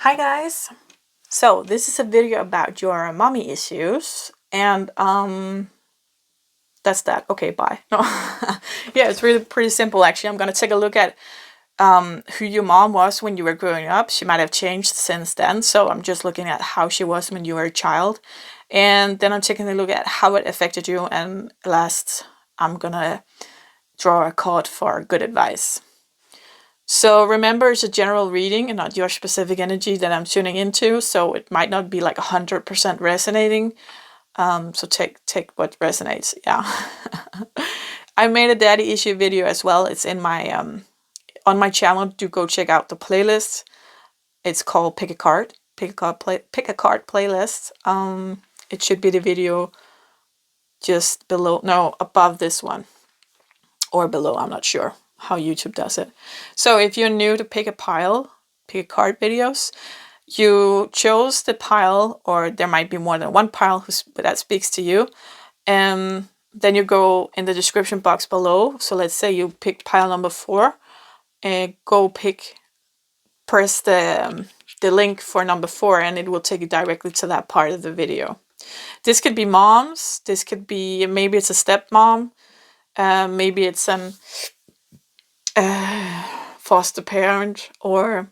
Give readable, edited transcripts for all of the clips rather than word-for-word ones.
Hi guys. So this is a video about your mommy issues and that's that. Okay, bye. No. Yeah, it's really pretty simple actually. I'm gonna take a look at who your mom was when you were growing up. She might have changed since then, so I'm just looking at how she was when you were a child. And then I'm taking a look at how it affected you, and last I'm gonna draw a card for good advice. So remember, it's a general reading and not your specific energy that I'm tuning into. So it might not be like 100% resonating. So take what resonates. Yeah. I made a daddy issue video as well. It's in my on my channel. Do go check out the playlist. It's called Pick a Card. Pick a card playlist. It should be the video just below, no, above this one or below. I'm not sure how YouTube does it. So if you're new to pick a card videos, you chose the pile, or there might be more than one pile that speaks to you. And then you go in the description box below. So let's say you pick pile number 4 and press the link for number 4 and it will take you directly to that part of the video. This could be moms. This could be, maybe it's a stepmom. Maybe it's an foster parent or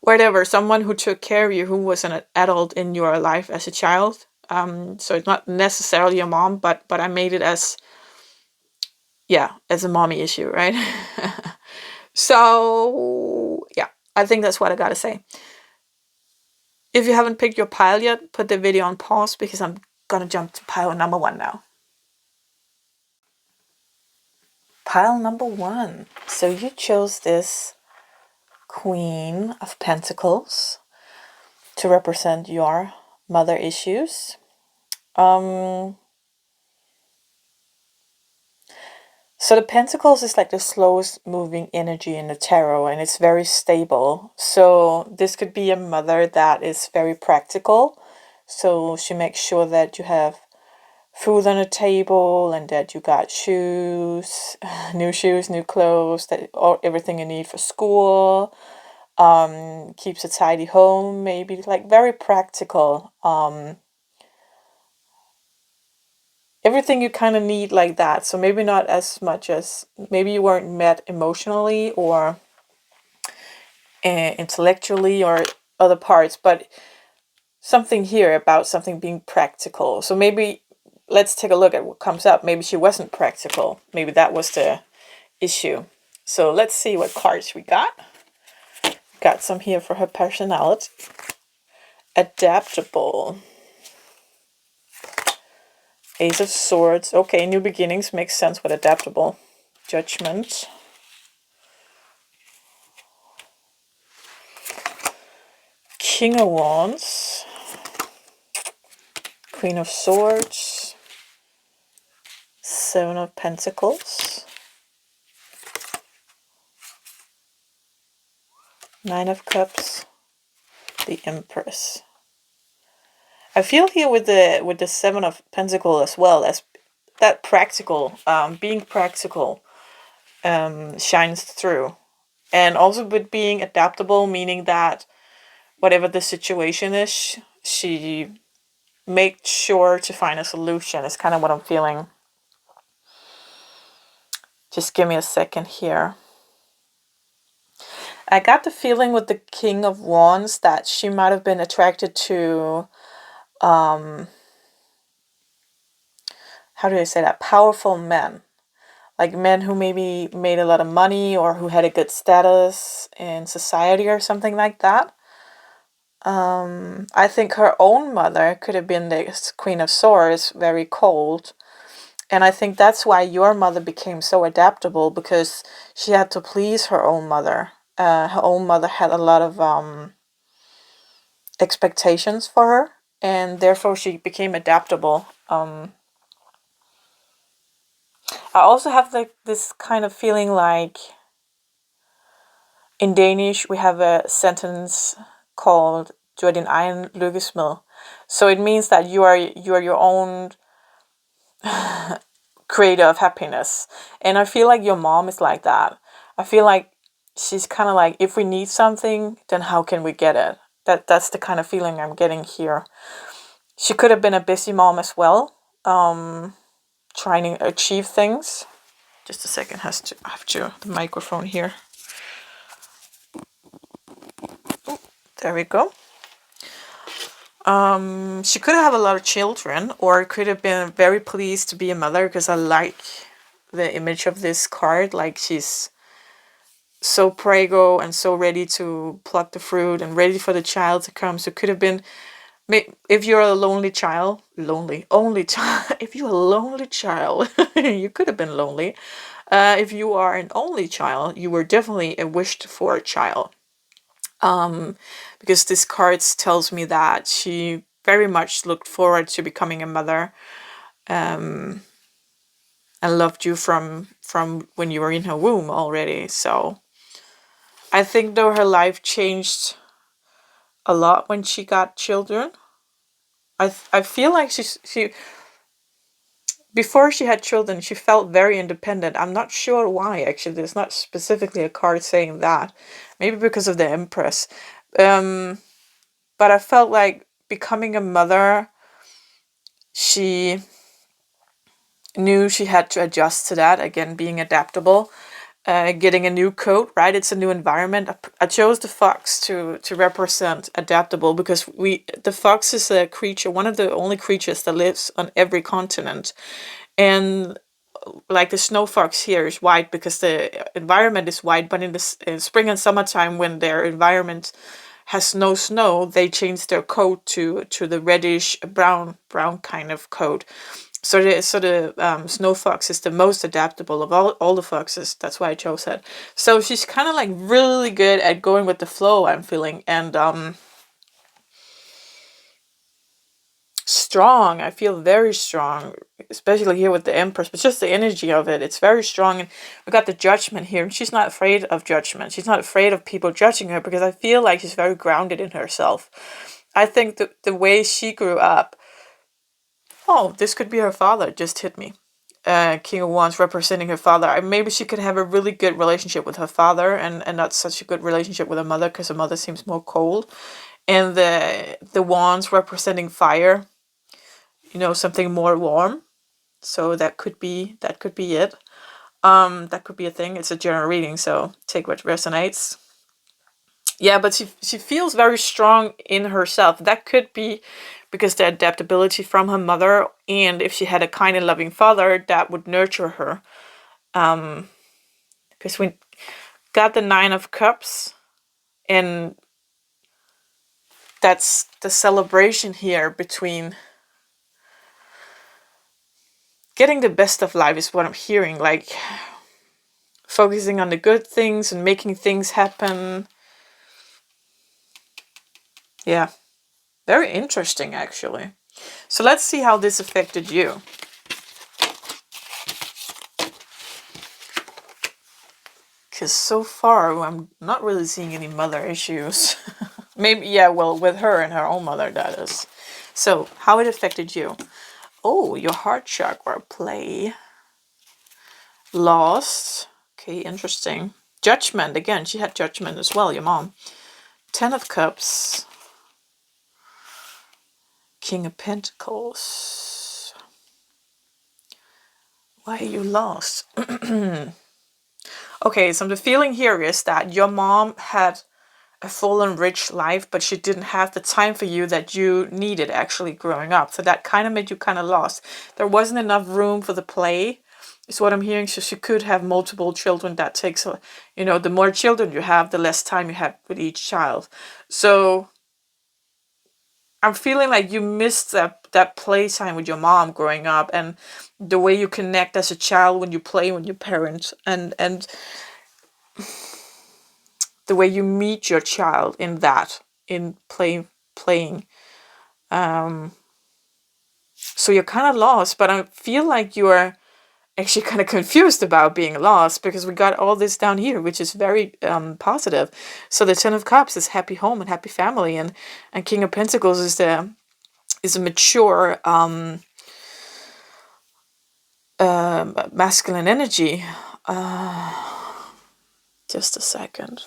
whatever, someone who took care of you, who was an adult in your life as a child. So it's not necessarily your mom, but I made it as a mommy issue, right? So yeah, I think that's what I gotta say. If you haven't picked your pile yet, put the video on pause because I'm gonna jump to pile number 1 now. Pile number 1. So you chose this Queen of Pentacles to represent your mother issues. So the Pentacles is like the slowest moving energy in the tarot, and it's very stable. So this could be a mother that is very practical. So she makes sure that you have food on the table and that you got shoes, new clothes, everything you need for school. Keeps a tidy home, maybe, like very practical. Everything you kind of need like that. So maybe not as much as, maybe you weren't met emotionally or intellectually or other parts, but something here about something being practical. So maybe let's take a look at what comes up. Maybe she wasn't practical. Maybe that was the issue. So let's see what cards we got. Got some here for her personality. Adaptable. Ace of Swords. Okay, new beginnings makes sense with adaptable. Judgment. King of Wands. Queen of Swords. 7 of Pentacles. 9 of Cups. The Empress. I feel here with the 7 of Pentacles as well, as that practical, being practical shines through. And also with being adaptable, meaning that whatever the situation is, she makes sure to find a solution, is kind of what I'm feeling. Just give me a second here. I got the feeling with the King of Wands that she might have been attracted to, how do I say that? Powerful men. Like men who maybe made a lot of money or who had a good status in society or something like that. I think her own mother could have been the Queen of Swords, very cold. And I think that's why your mother became so adaptable, because she had to please her own mother. Her own mother had a lot of expectations for her, and therefore she became adaptable. I also have this kind of feeling like in Danish we have a sentence called "Du er din egen lykkesmed." So it means that you are your own creator of happiness. And I feel like your mom is like that. I feel like she's kind of like, if we need something, then how can we get it? That's the kind of feeling I'm getting here. She could have been a busy mom as well, trying to achieve things. Just a second, I have to the microphone here. There we go. She could have a lot of children, or could have been very pleased to be a mother, because I like the image of this card. Like, she's so prego and so ready to pluck the fruit and ready for the child to come. So it could have been, if you're a lonely child, if you're a lonely child, you could have been lonely. If you are an only child, you were definitely a wished for child. Because this card tells me that she very much looked forward to becoming a mother, and loved you from when you were in her womb already. So I think though her life changed a lot when she got children. I feel like she before she had children, she felt very independent. I'm not sure why, actually. There's not specifically a card saying that. Maybe because of the Empress. But I felt like becoming a mother, she knew she had to adjust to that. Again, being adaptable. Getting a new coat, right? It's a new environment. I chose the fox to represent adaptable, because the fox is a creature, one of the only creatures that lives on every continent. And like the snow fox here is white because the environment is white, but in spring and summertime, when their environment has no snow, they change their coat to the reddish brown kind of coat. So the snow fox is the most adaptable of all the foxes. That's why I chose it. So she's kind of like really good at going with the flow, I'm feeling, and strong. I feel very strong, especially here with the Empress, but just the energy of it. It's very strong. And we got the Judgment here, and she's not afraid of judgment. She's not afraid of people judging her, because I feel like she's very grounded in herself. I think the way she grew up. Oh, this could be her father. Just hit me. King of Wands representing her father. Maybe she could have a really good relationship with her father, and not such a good relationship with her mother, because her mother seems more cold. And the Wands representing fire. Something more warm. So that could be it. That could be a thing. It's a general reading, so take what resonates. Yeah, but she feels very strong in herself. That could be because the adaptability from her mother, and if she had a kind and loving father that would nurture her. Because we got the Nine of Cups, and that's the celebration here between getting the best of life, is what I'm hearing. Like, focusing on the good things and making things happen. Yeah, very interesting, actually. So let's see how this affected you. Because so far, I'm not really seeing any mother issues. Maybe, yeah, well, with her and her own mother, that is. So, how it affected you. Oh, your heart chakra play. Lost. Okay, interesting. Judgment. Again, she had judgment as well, your mom. Ten of Cups. King of Pentacles. Why are you lost? Okay, so the feeling here is that your mom had a full and rich life, but she didn't have the time for you that you needed actually growing up. So that kind of made you kind of lost. There wasn't enough room for the play, is what I'm hearing. So she could have multiple children. That takes, the more children you have, the less time you have with each child. So I'm feeling like you missed that playtime with your mom growing up, and the way you connect as a child when you play with your parents, and the way you meet your child in playing. So you're kind of lost, but I feel like you're actually kind of confused about being lost, because we got all this down here, which is very positive. So the Ten of Cups is happy home and happy family, and King of Pentacles is a mature masculine energy. Just a second.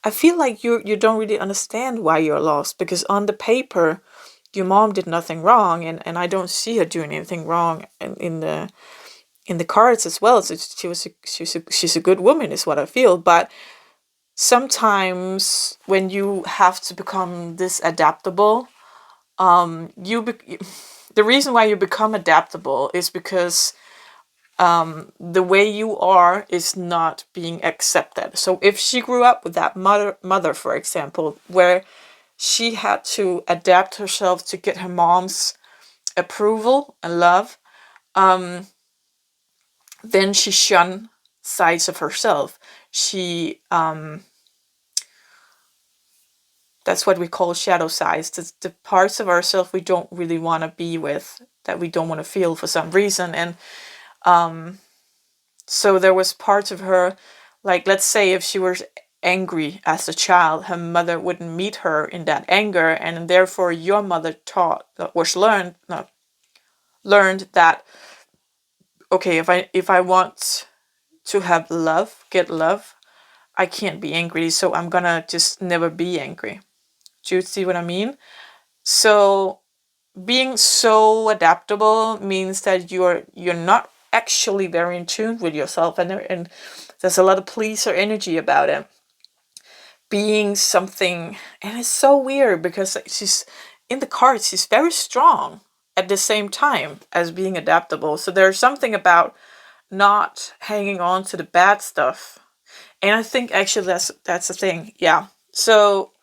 I feel like you don't really understand why you're lost, because on the paper your mom did nothing wrong, and I don't see her doing anything wrong in the cards as well. So she's a good woman is what I feel. But sometimes when you have to become this adaptable, the reason why you become adaptable is because the way you are is not being accepted. So if she grew up with that mother, for example, where she had to adapt herself to get her mom's approval and love, then she shunned sides of herself. She That's what we call shadow sides. The parts of ourselves we don't really want to be with, that we don't want to feel for some reason. And so there was parts of her, like let's say if she was angry as a child, her mother wouldn't meet her in that anger, and therefore your mother learned that, okay, if I want to have love, get love, I can't be angry, so I'm gonna just never be angry. Do you see what I mean? So being so adaptable means that you're not actually very in tune with yourself, and there's a lot of pleaser energy about it. Being something, and it's so weird because she's in the cards, she's very strong at the same time as being adaptable. So there's something about not hanging on to the bad stuff. And I think actually that's the thing. Yeah. So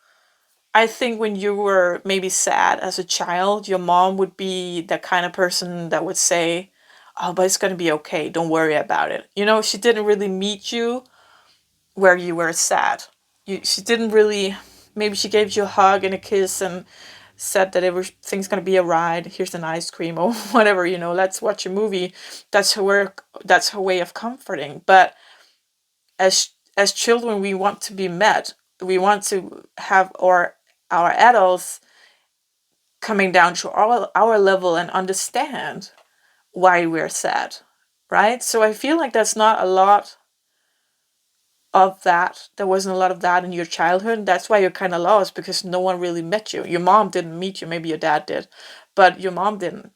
I think when you were maybe sad as a child, your mom would be the kind of person that would say, "Oh, but it's going to be okay. Don't worry about it." She didn't really meet you where you were sad. She didn't really, maybe she gave you a hug and a kiss and said that things going to be alright. Here's an ice cream or whatever, let's watch a movie. That's her way of comforting. But as children, we want to be met. We want to have our adults coming down to our level and understand why we're sad, right? So I feel like that's not a lot of that. There wasn't a lot of that in your childhood. That's why you're kind of lost, because no one really met you. Your mom didn't meet you. Maybe your dad did, but your mom didn't.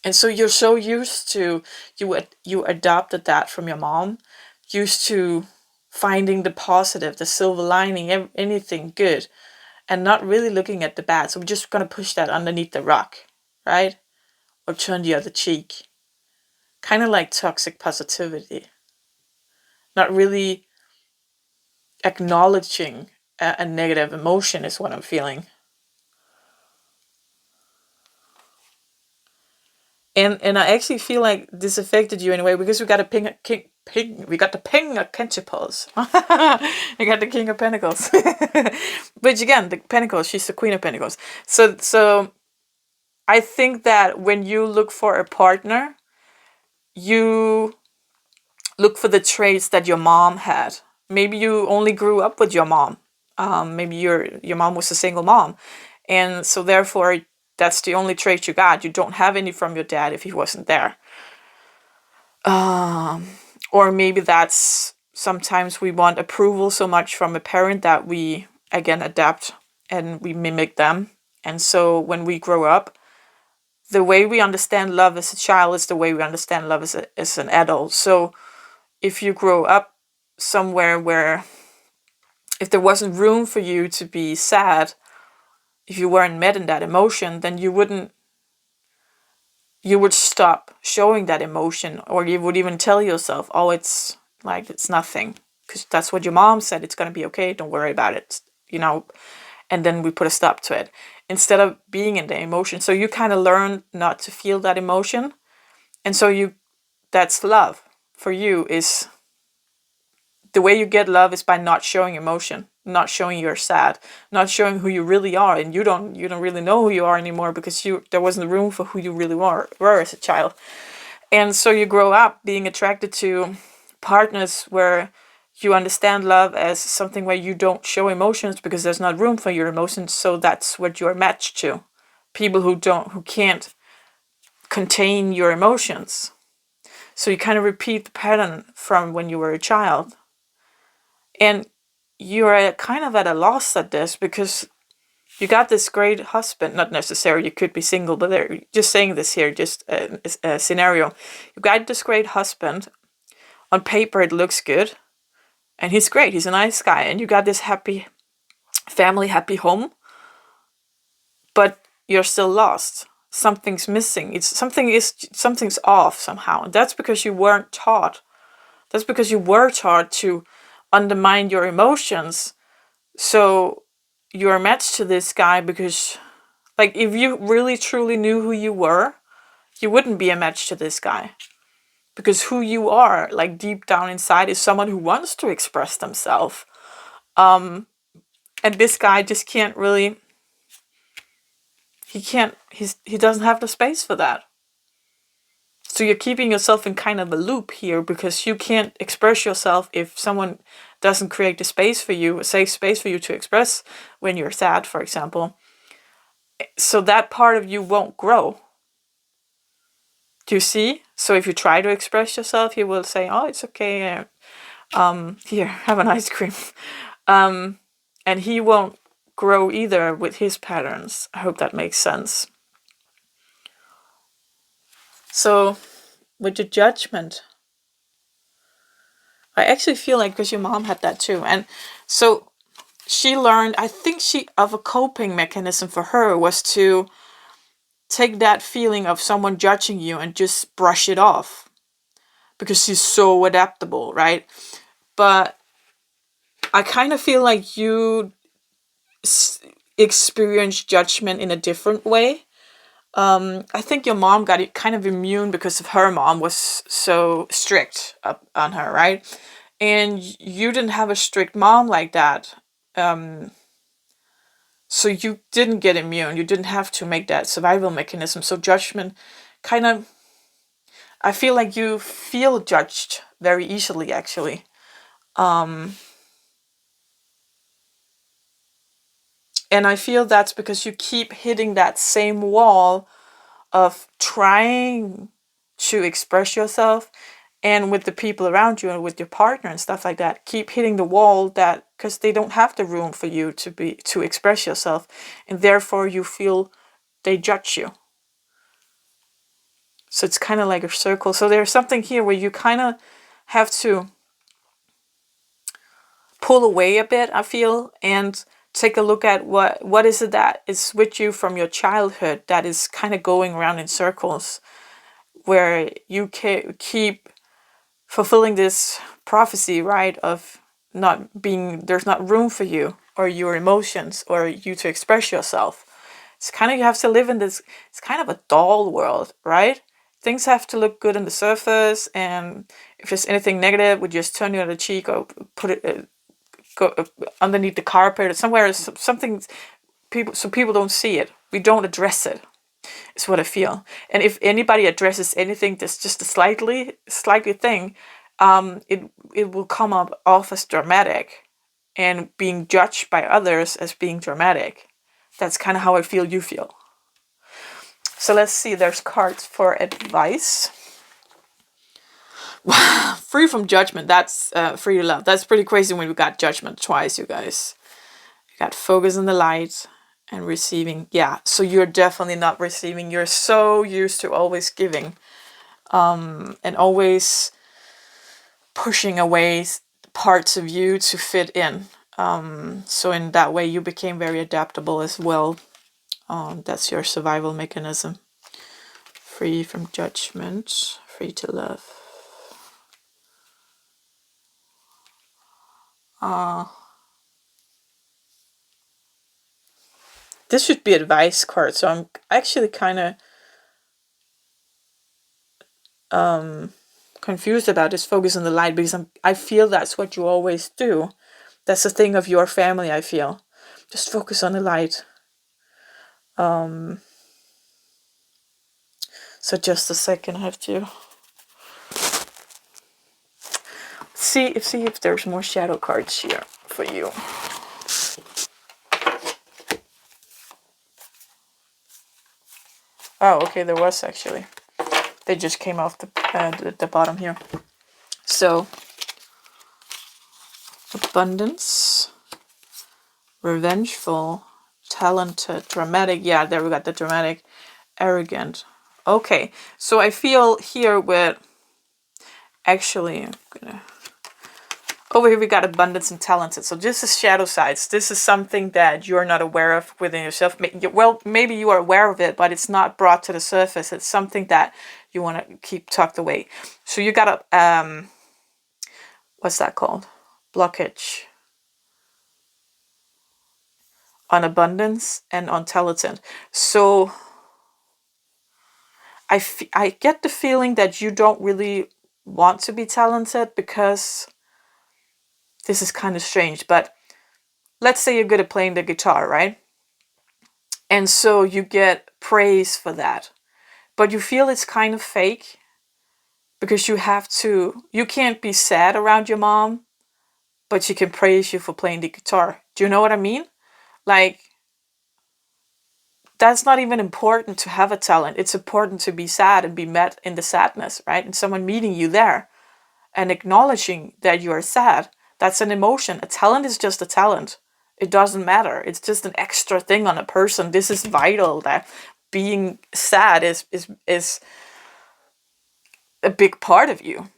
And so you're so used to, you adopted that from your mom, used to finding the positive, the silver lining, anything good, and not really looking at the bad. So we're just going to push that underneath the rock, right? Or turn the other cheek. Kind of like toxic positivity. Not really acknowledging a negative emotion is what I'm feeling. And I actually feel like this affected you anyway, because we got a we got the King of Pentacles. We got the King of Pentacles. But again, the Pentacles, she's the Queen of Pentacles. So I think that when you look for a partner, you look for the traits that your mom had. Maybe you only grew up with your mom. Maybe your mom was a single mom, and so therefore that's the only trait you got. You don't have any from your dad if he wasn't there. Or maybe that's, sometimes we want approval so much from a parent that we again adapt and we mimic them. And so when we grow up, the way we understand love as a child is the way we understand love as an adult. So if you grow up somewhere where, if there wasn't room for you to be sad, if you weren't met in that emotion, then you would stop showing that emotion, or you would even tell yourself, oh, it's nothing, because that's what your mom said, it's going to be okay, don't worry about it. And then we put a stop to it instead of being in the emotion. So you kind of learn not to feel that emotion. And so that's love for you. Is the way you get love is by not showing emotion, not showing you're sad, not showing who you really are. And you don't really know who you are anymore, because there wasn't room for who you really were as a child. And so you grow up being attracted to partners where you understand love as something where you don't show emotions because there's not room for your emotions. So that's what you're matched to. People who can't contain your emotions. So you kind of repeat the pattern from when you were a child. And you're kind of at a loss at this because you got this great husband, not necessarily you could be single, but they're just saying this here, just a scenario. You got this great husband. On paper, it looks good. And he's great. He's a nice guy. And you got this happy family, happy home. But you're still lost. Something's missing. Something's off somehow. And that's because you weren't taught. That's because you were taught to undermine your emotions. So you're matched to this guy because, like, if you really truly knew who you were, you wouldn't be a match to this guy. Because who you are, like deep down inside, is someone who wants to express themselves. And this guy just can't really, he doesn't have the space for that. So you're keeping yourself in kind of a loop here because you can't express yourself if someone doesn't create a space for you, a safe space for you to express when you're sad, for example. So that part of you won't grow. Do you see? So if you try to express yourself, he will say, "Oh, it's okay. Here, have an ice cream." And he won't grow either with his patterns. I hope that makes sense. So with the judgment, I actually feel like, because your mom had that too. And so she learned, I think of a coping mechanism for her was to take that feeling of someone judging you and just brush it off. Because she's so adaptable, right? But I kind of feel like you experience judgment in a different way. I think your mom got it kind of immune because of her mom was so strict up on her, right? And you didn't have a strict mom like that. So you didn't get immune. You didn't have to make that survival mechanism. So judgment kind of, I feel like you feel judged very easily, actually. And I feel that's because you keep hitting that same wall of trying to express yourself, and with the people around you and with your partner and stuff like that, keep hitting the wall, that because they don't have the room for you to express yourself, and therefore you feel they judge you. So it's kind of like a circle. So there's something here where you kind of have to pull away a bit, I feel, and take a look at what is it that is with you from your childhood that is kind of going around in circles, where you keep fulfilling this prophecy, right, of not being, there's not room for you or your emotions or you to express yourself. It's kind of, you have to live in this, it's kind of a doll world, right? Things have to look good on the surface, and if there's anything negative, we just turn you on the cheek or put it go underneath the carpet or somewhere, something people don't see it. We don't address it. Is what I feel. And if anybody addresses anything that's just a slightly thing, it will come up off as dramatic and being judged by others as being dramatic. That's kind of how I feel you feel. So let's see, there's cards for advice. Free from judgment, that's free to love. That's pretty crazy when we got judgment twice, you guys. You got focus on the light and receiving. Yeah, so you're definitely not receiving. You're so used to always giving, and always pushing away parts of you to fit in. So in that way, you became very adaptable as well. That's your survival mechanism. Free from judgment, free to love. This should be advice card, so I'm actually kind of confused about this focus on the light, because I feel that's what you always do. That's the thing of your family, I feel. Just focus on the light. So just a second, I have to see if there's more shadow cards here for you. Oh, okay, there was actually. They just came off the bottom here. So, abundance. Revengeful, talented, dramatic. Yeah, there we got the dramatic, arrogant. Okay, so I feel here with, actually, I'm gonna, over here we got abundance and talented. So this is shadow sides. This is something that you're not aware of within yourself. Well, maybe you are aware of it, but it's not brought to the surface. It's something that you want to keep tucked away. So you got a, what's that called? Blockage on abundance and on talented. So I get the feeling that you don't really want to be talented, because this is kind of strange, but let's say you're good at playing the guitar, right? And so you get praise for that, but you feel it's kind of fake, because you can't be sad around your mom, but she can praise you for playing the guitar. Do you know what I mean? Like, that's not even important to have a talent. It's important to be sad and be met in the sadness, right? And someone meeting you there and acknowledging that you are sad. That's an emotion. A talent is just a talent. It doesn't matter. It's just an extra thing on a person. This is vital, that being sad is a big part of you,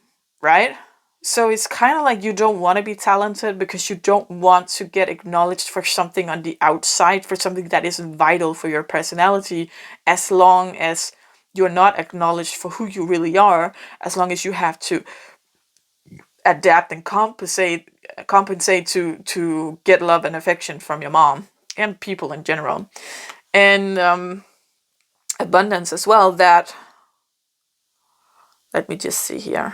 right? So it's kind of like you don't want to be talented because you don't want to get acknowledged for something on the outside, for something that isn't vital for your personality, as long as you're not acknowledged for who you really are, as long as you have to adapt and compensate to get love and affection from your mom and people in general. And abundance as well, that, let me just see here.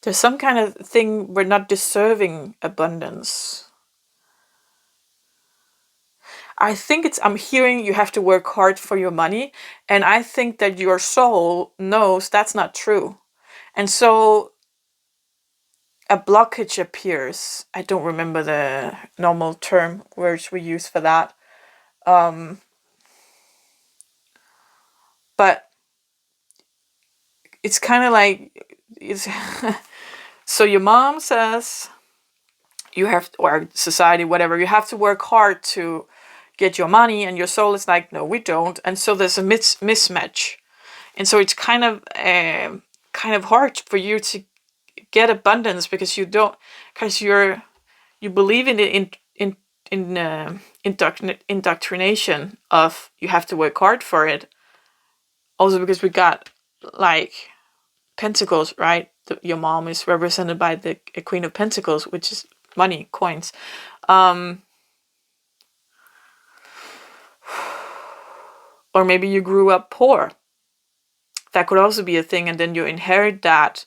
There's some kind of thing, we're not deserving abundance. I think I'm hearing you have to work hard for your money, and I think that your soul knows that's not true. And so a blockage appears. I don't remember the normal term words we use for that. But it's kind of like, it's so your mom says you have, or society, whatever, you have to work hard to get your money, and your soul is like, no, we don't. And so there's a mismatch, and so it's kind of hard for you to get abundance, because you don't, because you believe in the indoctrination of you have to work hard for it. Also because we got, like, Pentacles, right? Your mom is represented by the Queen of Pentacles, which is money, coins. Or maybe you grew up poor. That could also be a thing, and then you inherit that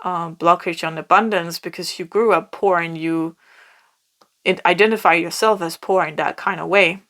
blockage on abundance because you grew up poor, and you identify yourself as poor in that kind of way.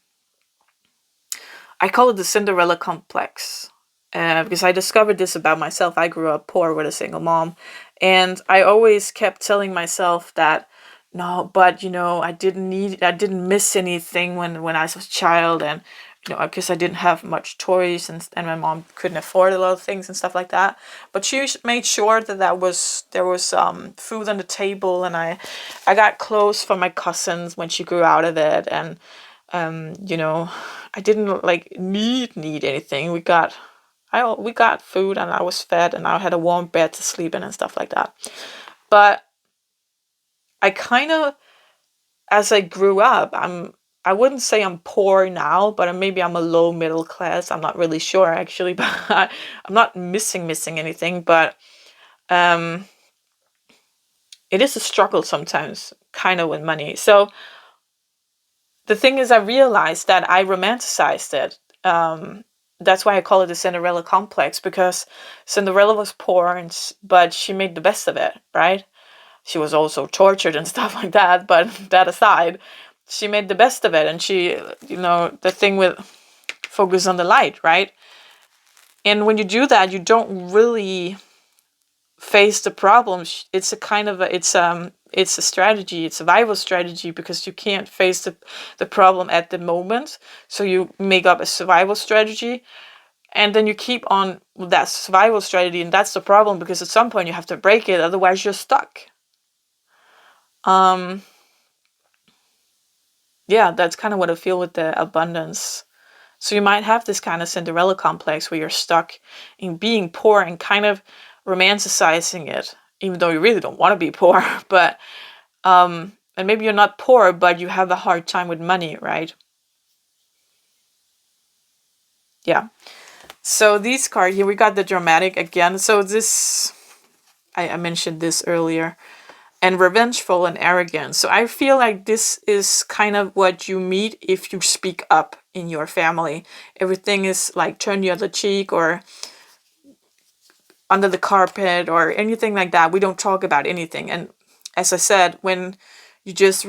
I call it the Cinderella complex. Because I discovered this about myself. I grew up poor with a single mom, and I always kept telling myself that, no, but I didn't miss anything when I was a child, and because I didn't have much toys, and my mom couldn't afford a lot of things and stuff like that. But she made sure that there was food on the table, and I got clothes for my cousins when she grew out of it, and I didn't like need anything. We got food, and I was fed, and I had a warm bed to sleep in and stuff like that. But I kind of, as I grew up, I wouldn't say I'm poor now, but maybe I'm a low middle class. I'm not really sure actually, but I'm not missing anything. But it is a struggle sometimes, kind of, with money. So the thing is, I realized that I romanticized it. That's why I call it the Cinderella complex, because Cinderella was poor, but she made the best of it, right? She was also tortured and stuff like that, but that aside, she made the best of it. And she, the thing with focus on the light, right? And when you do that, you don't really face the problems. It's a kind of it's a strategy, it's a survival strategy, because you can't face the problem at the moment. So you make up a survival strategy, And then you keep on with that survival strategy, and that's the problem, because at some point you have to break it, otherwise you're stuck. Yeah, that's kind of what I feel with the abundance. So you might have this kind of Cinderella complex where you're stuck in being poor and kind of romanticizing it, even though you really don't want to be poor. But and maybe you're not poor, but you have a hard time with money, right? Yeah. So these cards here, we got the dramatic again. So this, I mentioned this earlier, and revengeful and arrogant. So I feel like this is kind of what you meet if you speak up in your family. Everything is like turn the other cheek or under the carpet or anything like that. We don't talk about anything. And as I said, when you just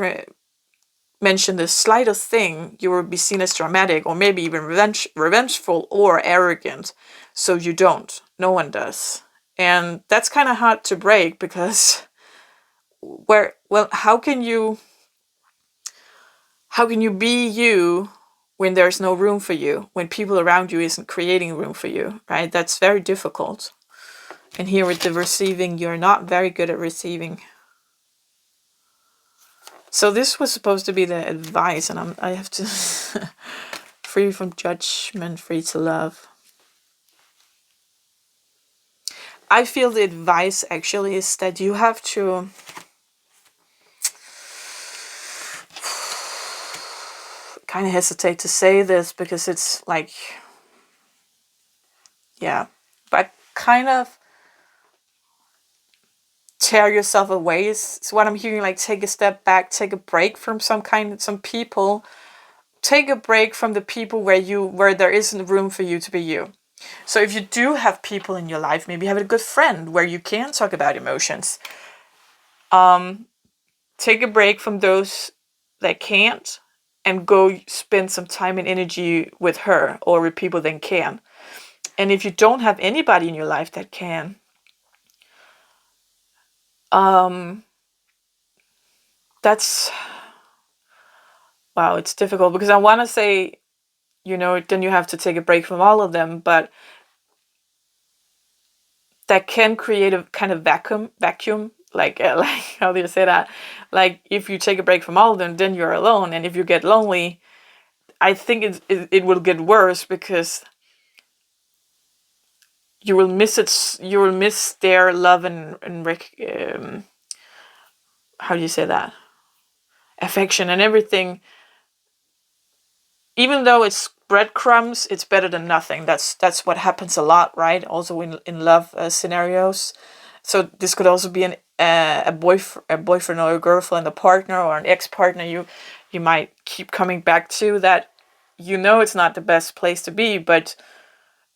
mention the slightest thing, you will be seen as dramatic or maybe even revengeful or arrogant. So you don't. No one does. And that's kind of hard to break, because how can you be you when there's no room for you, when people around you isn't creating room for you, right? That's very difficult. And here with the receiving, you're not very good at receiving. So this was supposed to be the advice, and I have to free from judgment, free to love. I feel the advice actually is that you have to kind of hesitate to say this because it's like, yeah, but kind of tear yourself away is what I'm hearing. Like, take a step back, take a break from some people, take a break from the people where there isn't room for you to be you. So if you do have people in your life, maybe you have a good friend where you can talk about emotions, take a break from those that can't and go spend some time and energy with her or with people that can. And if you don't have anybody in your life that can, that's, wow, it's difficult, because I want to say, then you have to take a break from all of them, but that can create a kind of vacuum, like how do you say that? Like, if you take a break from all of them, then you're alone, and if you get lonely, I think it will get worse, because you will miss it. You will miss their love and how do you say that? Affection and everything. Even though it's breadcrumbs, it's better than nothing. That's what happens a lot, right? Also in love scenarios. So this could also be a boyfriend or a girlfriend, a partner or an ex-partner you might keep coming back to, that it's not the best place to be, but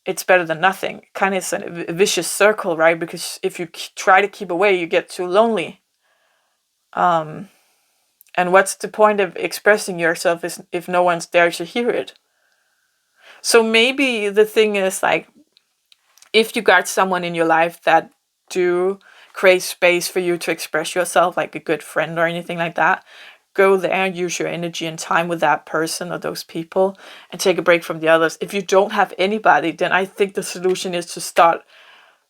it's better than nothing. Kind of it's a vicious circle, right? Because if you try to keep away, you get too lonely. And what's the point of expressing yourself if no one's there to hear it? So maybe the thing is, like, if you got someone in your life that do create space for you to express yourself, like a good friend or anything like that, go there and use your energy and time with that person or those people and take a break from the others. If you don't have anybody, then I think the solution is to start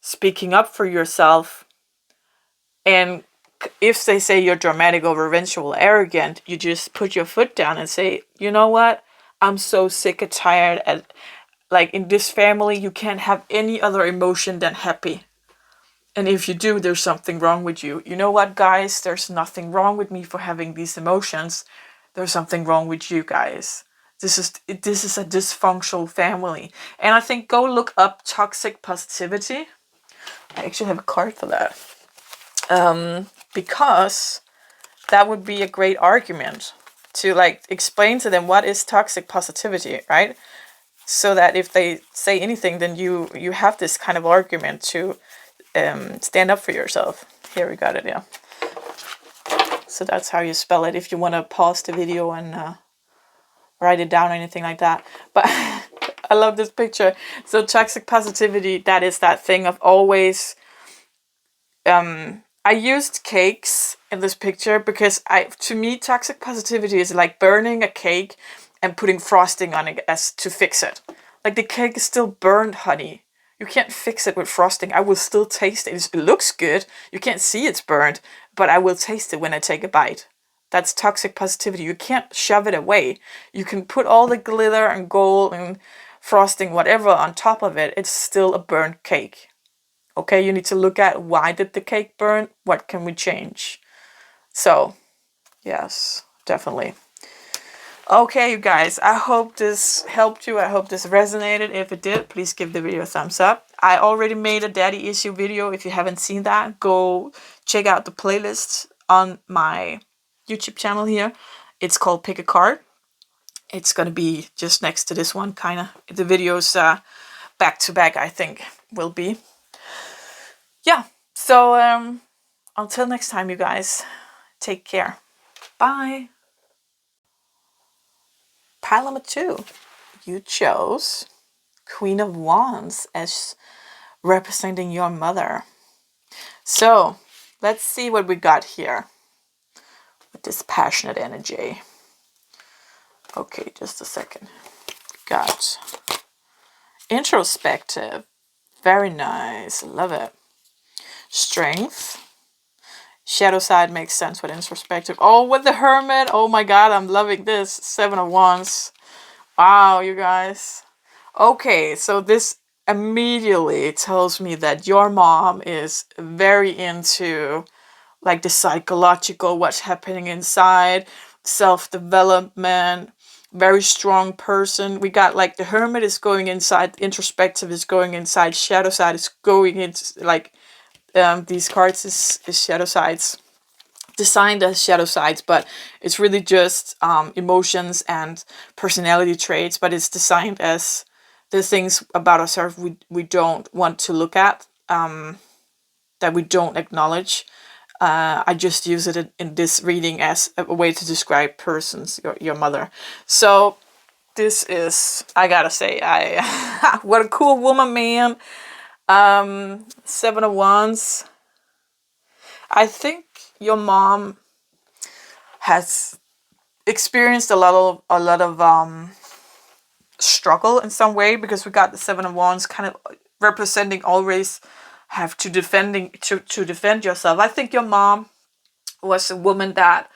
speaking up for yourself. And if they say you're dramatic or revengeful, arrogant, you just put your foot down and say, you know what? I'm so sick and tired. And like, in this family, you can't have any other emotion than happy. And if you do, there's something wrong with you. You know what, guys? There's nothing wrong with me for having these emotions. There's something wrong with you guys. This is a dysfunctional family. And I think go look up toxic positivity. I actually have a card for that. Because that would be a great argument to, like, explain to them what is toxic positivity, right? So that if they say anything, then you have this kind of argument to stand up for yourself. Here, we got it, yeah. So that's how you spell it, if you want to pause the video and write it down or anything like that. But I love this picture. So toxic positivity, that is that thing of always... I used cakes in this picture because to me, toxic positivity is like burning a cake and putting frosting on it as to fix it. Like the cake is still burned, honey. You can't fix it with frosting. I will still taste it. It looks good. You can't see it's burned, but I will taste it when I take a bite. That's toxic positivity. You can't shove it away. You can put all the glitter and gold and frosting, whatever, on top of it. It's still a burnt cake. Okay, you need to look at why did the cake burn? What can we change? So, yes, definitely. Okay, you guys, I hope this helped you. I hope this resonated. If it did, please give the video a thumbs up. I already made a daddy issue video. If you haven't seen that, go check out the playlist on my YouTube channel here. It's called Pick a Card. It's going to be just next to this one, kind of. The videos back to back, I think, will be. Yeah, so until next time, you guys, take care. Bye. Pile number 2. You chose Queen of Wands as representing your mother. So let's see what we got here with this passionate energy. Okay, just a second. Got introspective. Very nice. Love it. Strength. Shadow side makes sense with introspective. Oh, with the Hermit. Oh my god, I'm loving this. 7 of Wands. Wow, you guys. Okay, so this immediately tells me that your mom is very into like the psychological, what's happening inside, self-development, very strong person. We got like the Hermit is going inside, introspective is going inside, shadow side is going into like these cards is shadow sides, designed as shadow sides, but it's really just emotions and personality traits, but it's designed as the things about ourselves we don't want to look at, that we don't acknowledge. I just use it in this reading as a way to describe persons, your mother. So this is, I gotta say, I what a cool woman, man. 7 of Wands. I think your mom has experienced a lot of struggle in some way, because we got the 7 of Wands kind of representing always have to defend yourself. I think your mom was a woman that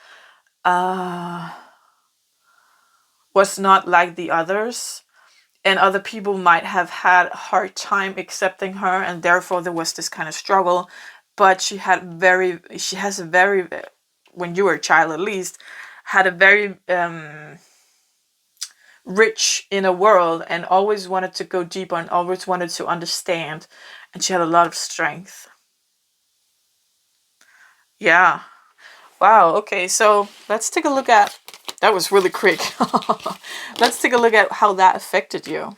was not like the others, and other people might have had a hard time accepting her, and therefore there was this kind of struggle. But she has a very, when you were a child at least, had a very rich inner world, and always wanted to go deeper and always wanted to understand, and she had a lot of strength. Yeah. Wow, okay, so let's take a look at, that was really quick. Let's take a look at how that affected you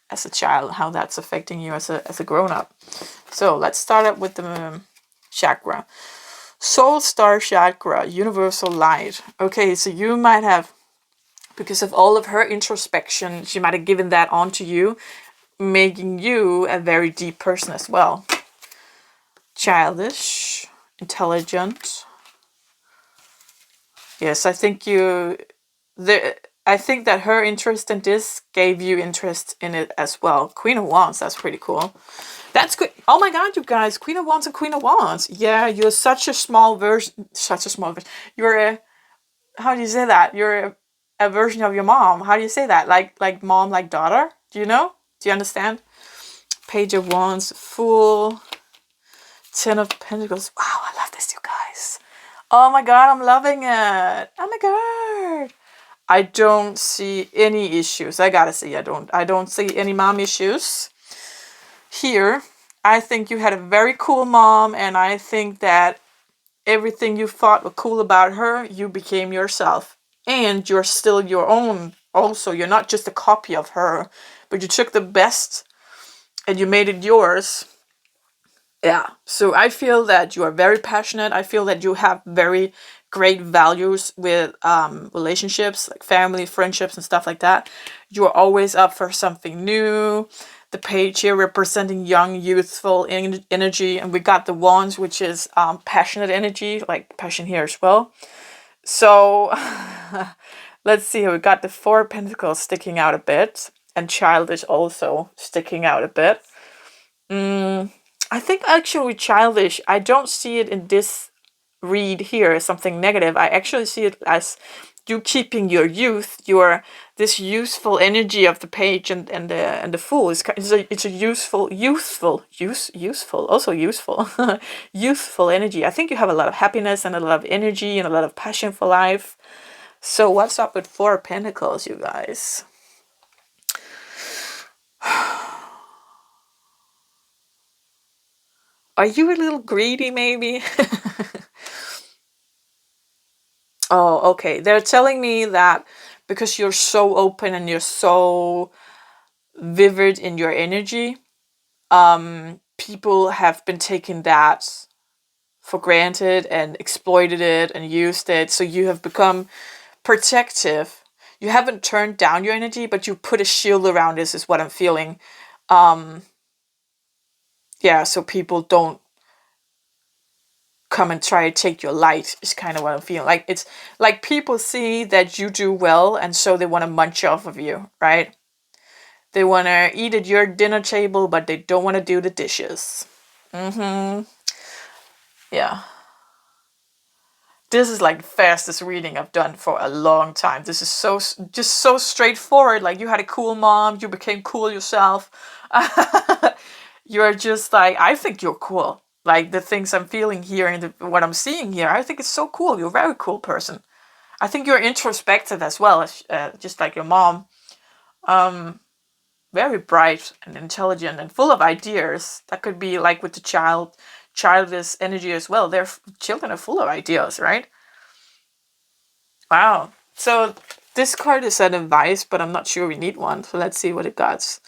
as a child, how that's affecting you as a grown-up. So let's start up with the chakra. Soul Star Chakra, Universal Light. Okay, so you might have, because of all of her introspection, she might have given that on to you, making you a very deep person as well. Childish, intelligent. Yes, I think I think that her interest in this gave you interest in it as well. Queen of Wands, that's pretty cool. That's good. Oh my god, you guys, Queen of Wands and Queen of Wands. Yeah, you're such a small version, you're a, how do you say that? You're a version of your mom. How do you say that? Like mom, like daughter? Do you know? Do you understand? Page of Wands, Fool, 10 of Pentacles. Wow, I love this, you guys. Oh my god, I'm loving it. Oh my god. I don't see any issues. I gotta say, I don't see any mom issues here. I think you had a very cool mom, and I think that everything you thought was cool about her, you became yourself. And you're still your own also. You're not just a copy of her, but you took the best and you made it yours. Yeah, so I feel that you are very passionate. I feel that you have very great values with relationships, like family, friendships, and stuff like that. You are always up for something new. The page here representing young, youthful energy, and we got the wands, which is passionate energy, like passion here as well. So let's see, we got the 4 of Pentacles sticking out a bit. and childish also sticking out a bit. I think actually childish, I don't see it in this read here as something negative. I actually see it as you keeping your youth, your this useful energy of the page and the fool is it's a useful also useful youthful energy. I think you have a lot of happiness and a lot of energy and a lot of passion for life. So what's up with Four of Pentacles, you guys? Are you a little greedy, maybe? Oh, okay. They're telling me that because you're so open and you're so vivid in your energy, people have been taking that for granted and exploited it and used it. So you have become protective. You haven't turned down your energy, but you put a shield around this, is what I'm feeling. Yeah, so people don't come and try to take your light, is kind of what I'm feeling. Like it's like people see that you do well and so they want to munch off of you, right? They want to eat at your dinner table, but they don't want to do the dishes. Yeah. This is like the fastest reading I've done for a long time. This is just so straightforward. Like you had a cool mom, you became cool yourself. You're just like, I think you're cool. Like the things I'm feeling here and what I'm seeing here, I think it's so cool. You're a very cool person. I think you're introspective as well, as just like your mom. Very bright and intelligent and full of ideas. That could be like with the childish energy as well. Their children are full of ideas, right? Wow. So this card is an advice, but I'm not sure we need one. So let's see what it got.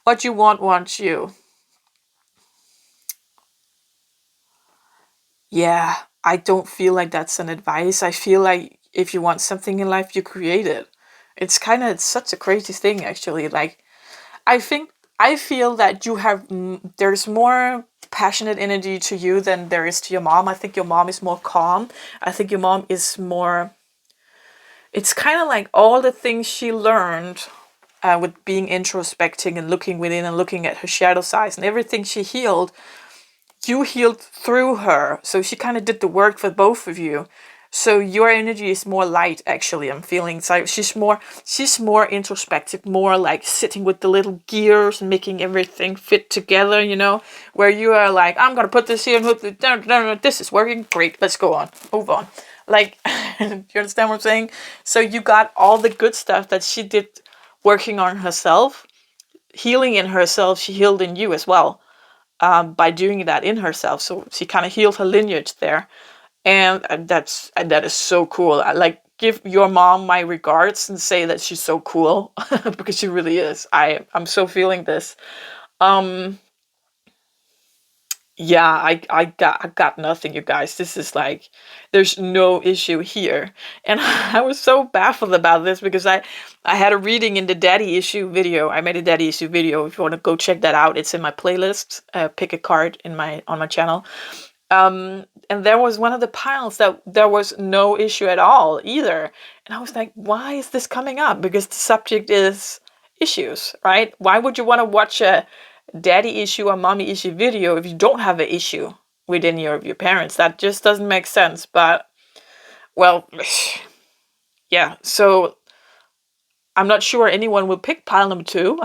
What you want wants you. Yeah, I don't feel like that's an advice. I feel like if you want something in life, you create it. It's such a crazy thing, actually. Like, I feel that you have, there's more passionate energy to you than there is to your mom. I think your mom is more calm. I think your mom is more, it's kind of like all the things she learned with being introspecting and looking within and looking at her shadow sides and everything she healed, you healed through her. So she kind of did the work for both of you. So your energy is more light, actually. I'm feeling it's like she's more introspective, more like sitting with the little gears and making everything fit together, you know, where you are like, I'm gonna put this here and this is working great, let's go on, move on. Like, you understand what I'm saying? So you got all the good stuff that she did working on herself, healing in herself, she healed in you as well, by doing that in herself. So she kind of healed her lineage there. And that is so cool. I like give your mom my regards and say that she's so cool because she really is. I'm so feeling this. Um yeah, I got nothing, you guys. This is like there's no issue here. And I was so baffled about this because I had a reading in the daddy issue video. I made a daddy issue video. If you want to go check that out, it's in my playlist. Pick a card in my on my channel. And there was one of the piles that there was no issue at all either. And I was like, why is this coming up? Because the subject is issues, right? Why would you want to watch a daddy issue or mommy issue video if you don't have an issue with any of your parents? That just doesn't make sense. But, well, yeah. So I'm not sure anyone will pick pile number 2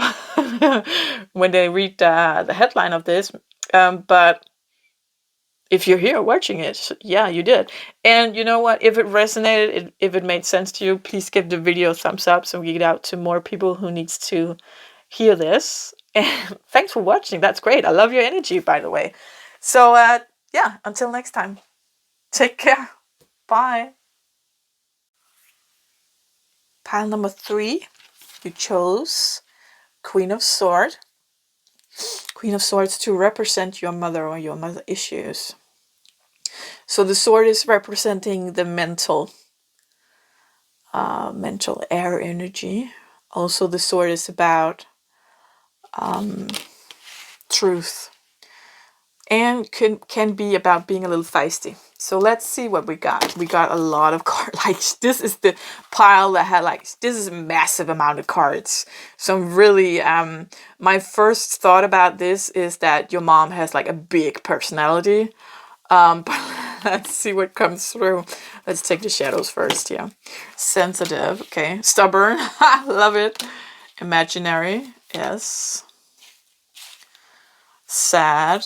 when they read the headline of this. But if you're here watching it, yeah, you did. And you know what? If it resonated, if it made sense to you, please give the video a thumbs up so we get out to more people who needs to hear this. And thanks for watching. That's great. I love your energy, by the way. So, yeah, until next time. Take care. Bye. Pile number 3, you chose Queen of Swords. Queen of Swords to represent your mother or your mother issues. So the sword is representing the mental air energy. Also, the sword is about truth and can be about being a little feisty. So let's see what we got. We got a lot of cards. Like, this is the pile that had, like, this is a massive amount of cards. So I'm really, my first thought about this is that your mom has like a big personality. But let's see what comes through. Let's take the shadows first, yeah. Sensitive, okay. Stubborn, love it. Imaginary, yes. Sad.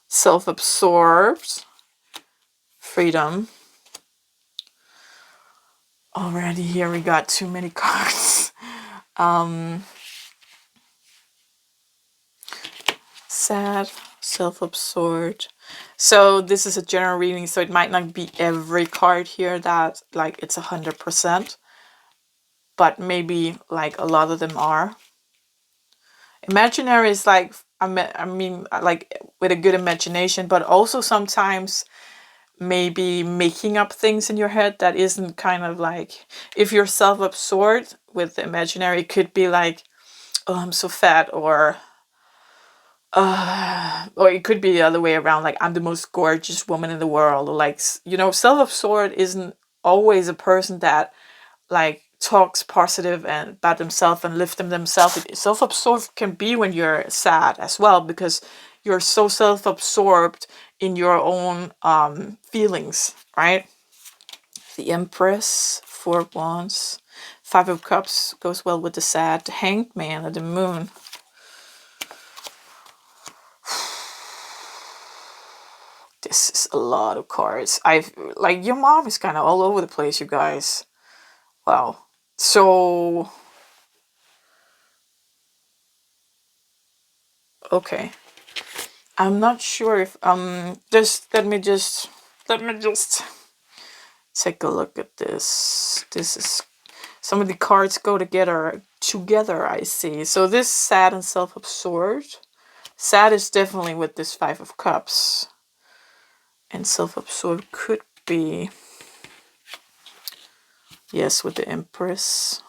Self-absorbed. Freedom. Already here we got too many cards. Sad, self-absorbed. So this is a general reading, so it might not be every card here that like it's 100%, but maybe like a lot of them are. Imaginary is like, I mean, like with a good imagination, but also sometimes maybe making up things in your head that isn't kind of like, if you're self-absorbed with the imaginary, it could be like, oh, I'm so fat, or it could be the other way around, like I'm the most gorgeous woman in the world, or like, you know, self-absorbed isn't always a person that like talks positive and about themselves and lift them themselves. Self-absorbed can be when you're sad as well, because you're so self-absorbed in your own feelings, right? The Empress, 4 of Wands, 5 of Cups goes well with the sad. The Hanged Man, or the Moon. This is a lot of cards. Like, your mom is kind of all over the place, you guys. Wow. So, okay. I'm not sure if just let me just take a look at this. This is, some of the cards go together, I see. So this sad and self-absorbed. Sad is definitely with this 5 of Cups. And self-absorbed could be, yes, with the Empress.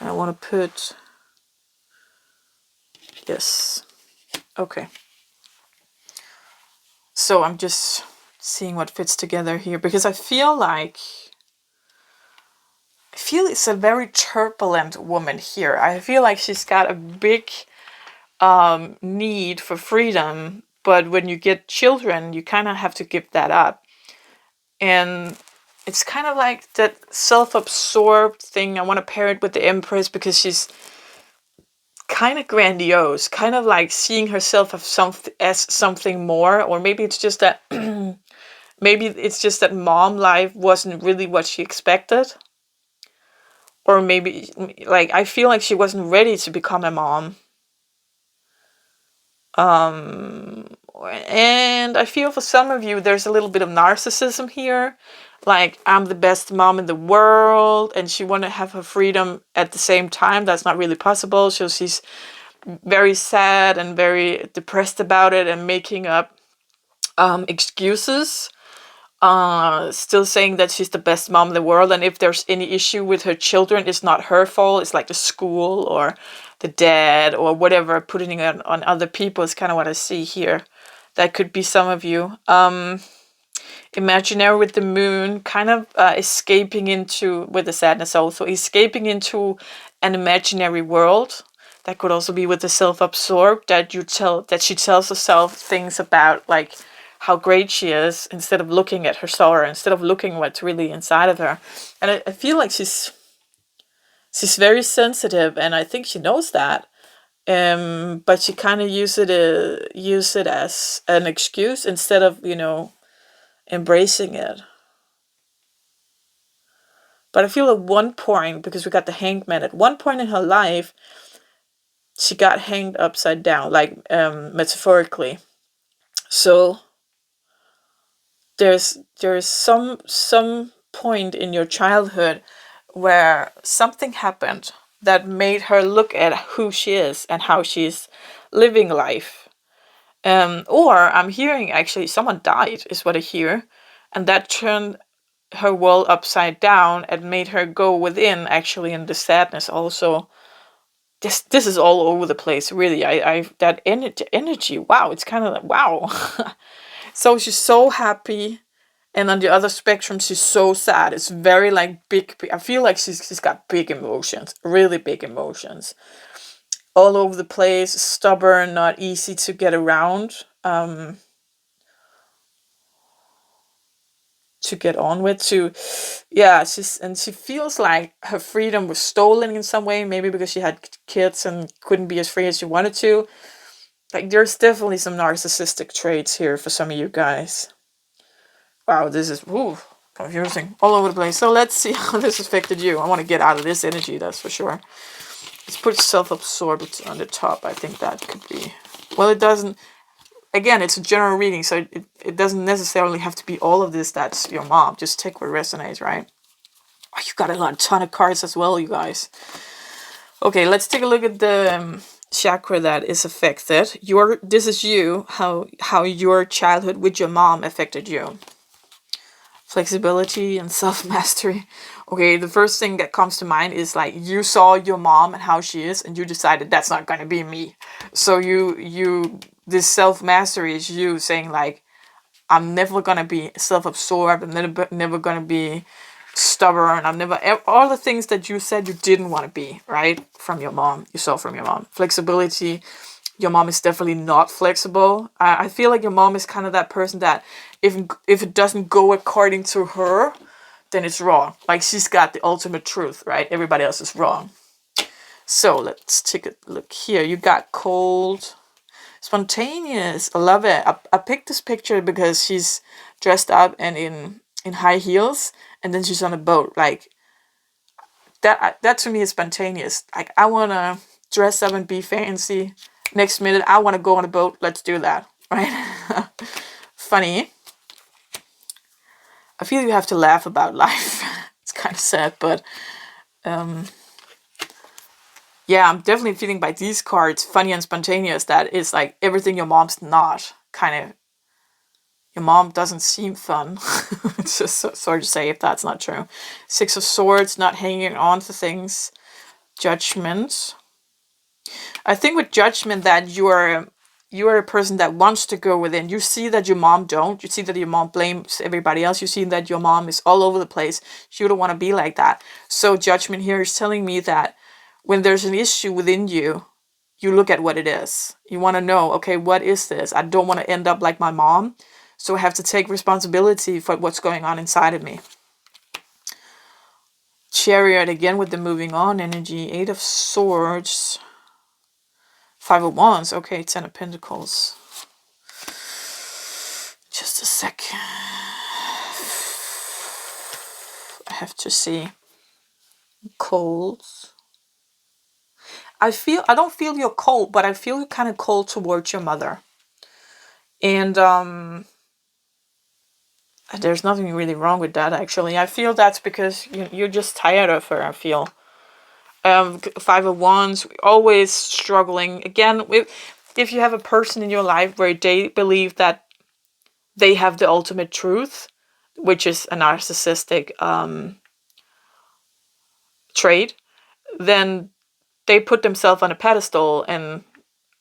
And I want to put, yes, okay. So I'm just seeing what fits together here, because I feel it's a very turbulent woman here. I feel like she's got a big need for freedom, but when you get children, you kind of have to give that up. And it's kind of like that self-absorbed thing. I want to pair it with the Empress because she's kind of grandiose, kind of like seeing herself as something more, or maybe it's just that mom life wasn't really what she expected, or maybe like I feel like she wasn't ready to become a mom. And I feel for some of you there's a little bit of narcissism here, like I'm the best mom in the world, and she want to have her freedom at the same time. That's not really possible, so she's very sad and very depressed about it and making up excuses, still saying that she's the best mom in the world, and if there's any issue with her children, it's not her fault, it's like the school or the dad or whatever, putting it on other people is kind of what I see here. That could be some of you. Imaginary with the Moon, kind of escaping into, with the sadness also, escaping into an imaginary world. That could also be with the self-absorbed, that she tells herself things about like how great she is, instead of looking at her sorrow, instead of looking what's really inside of her. And I feel like she's very sensitive, and I think she knows that. But she kind of use it as an excuse instead of, embracing it. But I feel at one point, because we got the Hanged Man, at one point in her life, she got hanged upside down, like metaphorically. So there's some point in your childhood where something happened that made her look at who she is and how she's living life. Or I'm hearing actually someone died, is what I hear, and that turned her world upside down and made her go within, actually, in the sadness also. this is all over the place, really. I that energy, wow, it's kind of like, wow. So she's so happy, and on the other spectrum, she's so sad. It's very like I feel like she's got big emotions, really big emotions, all over the place. Stubborn, not easy to get around, to get on with. Yeah, she feels like her freedom was stolen in some way. Maybe because she had kids and couldn't be as free as she wanted to. Like, there's definitely some narcissistic traits here for some of you guys. Wow, this is confusing. All over the place. So let's see how this affected you. I want to get out of this energy, that's for sure. Let's put self-absorbed on the top. I think that could be... Well, it doesn't... Again, it's a general reading, so it doesn't necessarily have to be all of this that's your mom. Just take what resonates, right? Oh, you got a ton of cards as well, you guys. Okay, let's take a look at the chakra that is affected. This is you, how your childhood with your mom affected you. Flexibility and self-mastery. Okay, the first thing that comes to mind is like you saw your mom and how she is, and you decided that's not going to be me. So this self-mastery is you saying like, I'm never going to be self-absorbed. I'm never going to be stubborn. All the things that you said you didn't want to be, right? From your mom, you saw from your mom. Flexibility. Your mom is definitely not flexible. I feel like your mom is kind of that person that if it doesn't go according to her, then it's wrong. Like, she's got the ultimate truth, right? Everybody else is wrong. So let's take a look here. You got cold, spontaneous. I love it. I picked this picture because she's dressed up and in high heels, and then she's on a boat. Like, that to me is spontaneous. Like, I want to dress up and be fancy. Next minute, I want to go on a boat. Let's do that, right? Funny. I feel you have to laugh about life. It's kind of sad, but yeah, I'm definitely feeling by these cards, funny and spontaneous, that is like everything your mom's not. Kind of, your mom doesn't seem fun. It's just sorry to say if that's not true. Six of Swords, not hanging on to things. Judgment. I think with Judgment that you are a person that wants to go within. You see that your mom don't. You see that your mom blames everybody else. You see that your mom is all over the place. You don't want to be like that. So Judgment here is telling me that when there's an issue within you, you look at what it is. You want to know, okay, what is this? I don't want to end up like my mom. So I have to take responsibility for what's going on inside of me. Chariot again with the moving on energy. Eight of Swords. Five of Wands. Okay, Ten of Pentacles. Just a sec. I have to see. Cold. I don't feel you're cold, but I feel you're kind of cold towards your mother. And there's nothing really wrong with that, actually. I feel that's because you're just tired of her, I feel. Five of Wands, always struggling. Again, if you have a person in your life where they believe that they have the ultimate truth, which is a narcissistic trait, then they put themselves on a pedestal and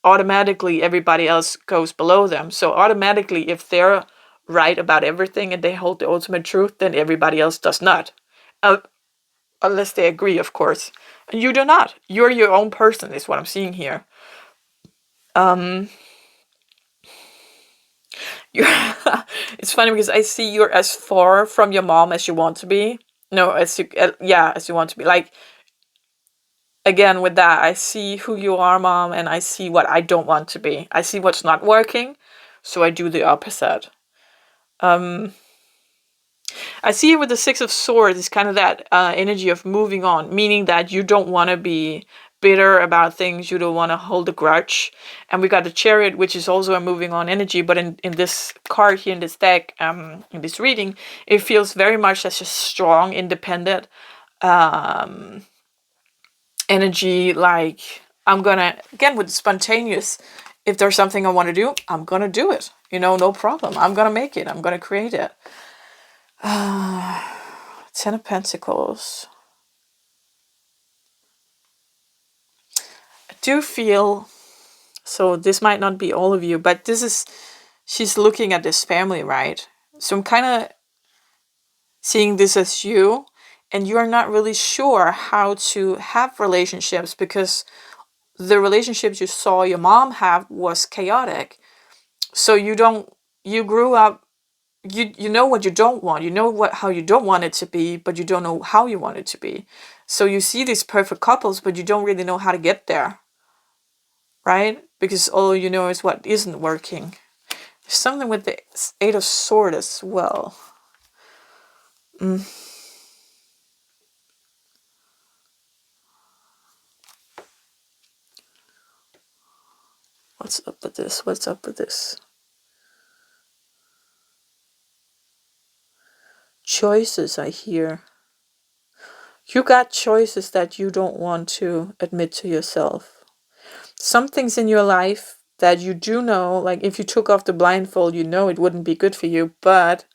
automatically everybody else goes below them. So automatically, if they're right about everything and they hold the ultimate truth, then everybody else does not. Unless they agree, of course. And you do not. You're your own person, is what I'm seeing here. It's funny because I see you're as far from your mom as you want to be. No, as you want to be. Like, again, with that, I see who you are, mom, and I see what I don't want to be. I see what's not working, so I do the opposite. I see it with the Six of Swords. It's kind of that energy of moving on, meaning that you don't want to be bitter about things. You don't want to hold a grudge. And we got the Chariot, which is also a moving on energy. But in this card here, in this deck, in this reading, it feels very much as a strong, independent energy. Like, I'm going to, again, with spontaneous, if there's something I want to do, I'm going to do it. No problem. I'm going to make it. I'm going to create it. Ten of Pentacles. do feel, so this might not be all of you, but she's looking at this family, right? So I'm kind of seeing this as you, and you're not really sure how to have relationships because the relationships you saw your mom have was chaotic. So you grew up, you know what you don't want, you know how you don't want it to be, but you don't know how you want it to be. So you see these perfect couples, but you don't really know how to get there, right? Because all you know is what isn't working. There's something with the Eight of Swords as well. What's up with this? What's up with this? Choices, I hear. You got choices that you don't want to admit to yourself. Some things in your life that you do know, like if you took off the blindfold, you know it wouldn't be good for you, but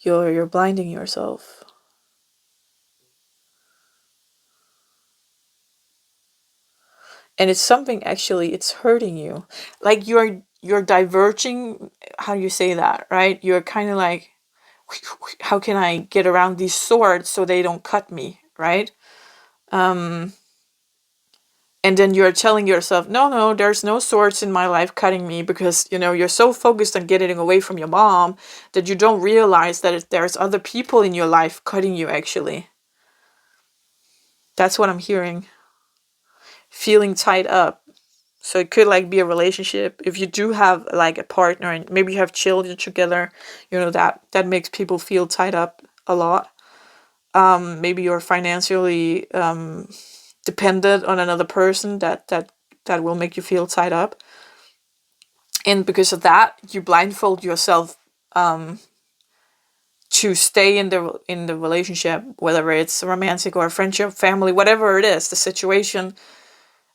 you're blinding yourself. And it's something, actually, it's hurting you. Like you're diverging, how do you say that, right? You're kind of like, how can I get around these swords so they don't cut me, right? And then you're telling yourself, no, there's no swords in my life cutting me, because you're so focused on getting away from your mom that you don't realize that there's other people in your life cutting you, actually. That's what I'm hearing. Feeling tied up. So it could like be a relationship. If you do have like a partner and maybe you have children together, that makes people feel tied up a lot. Maybe you're financially dependent on another person that will make you feel tied up. And because of that, you blindfold yourself to stay in the relationship, whether it's romantic or a friendship, family, whatever it is, the situation.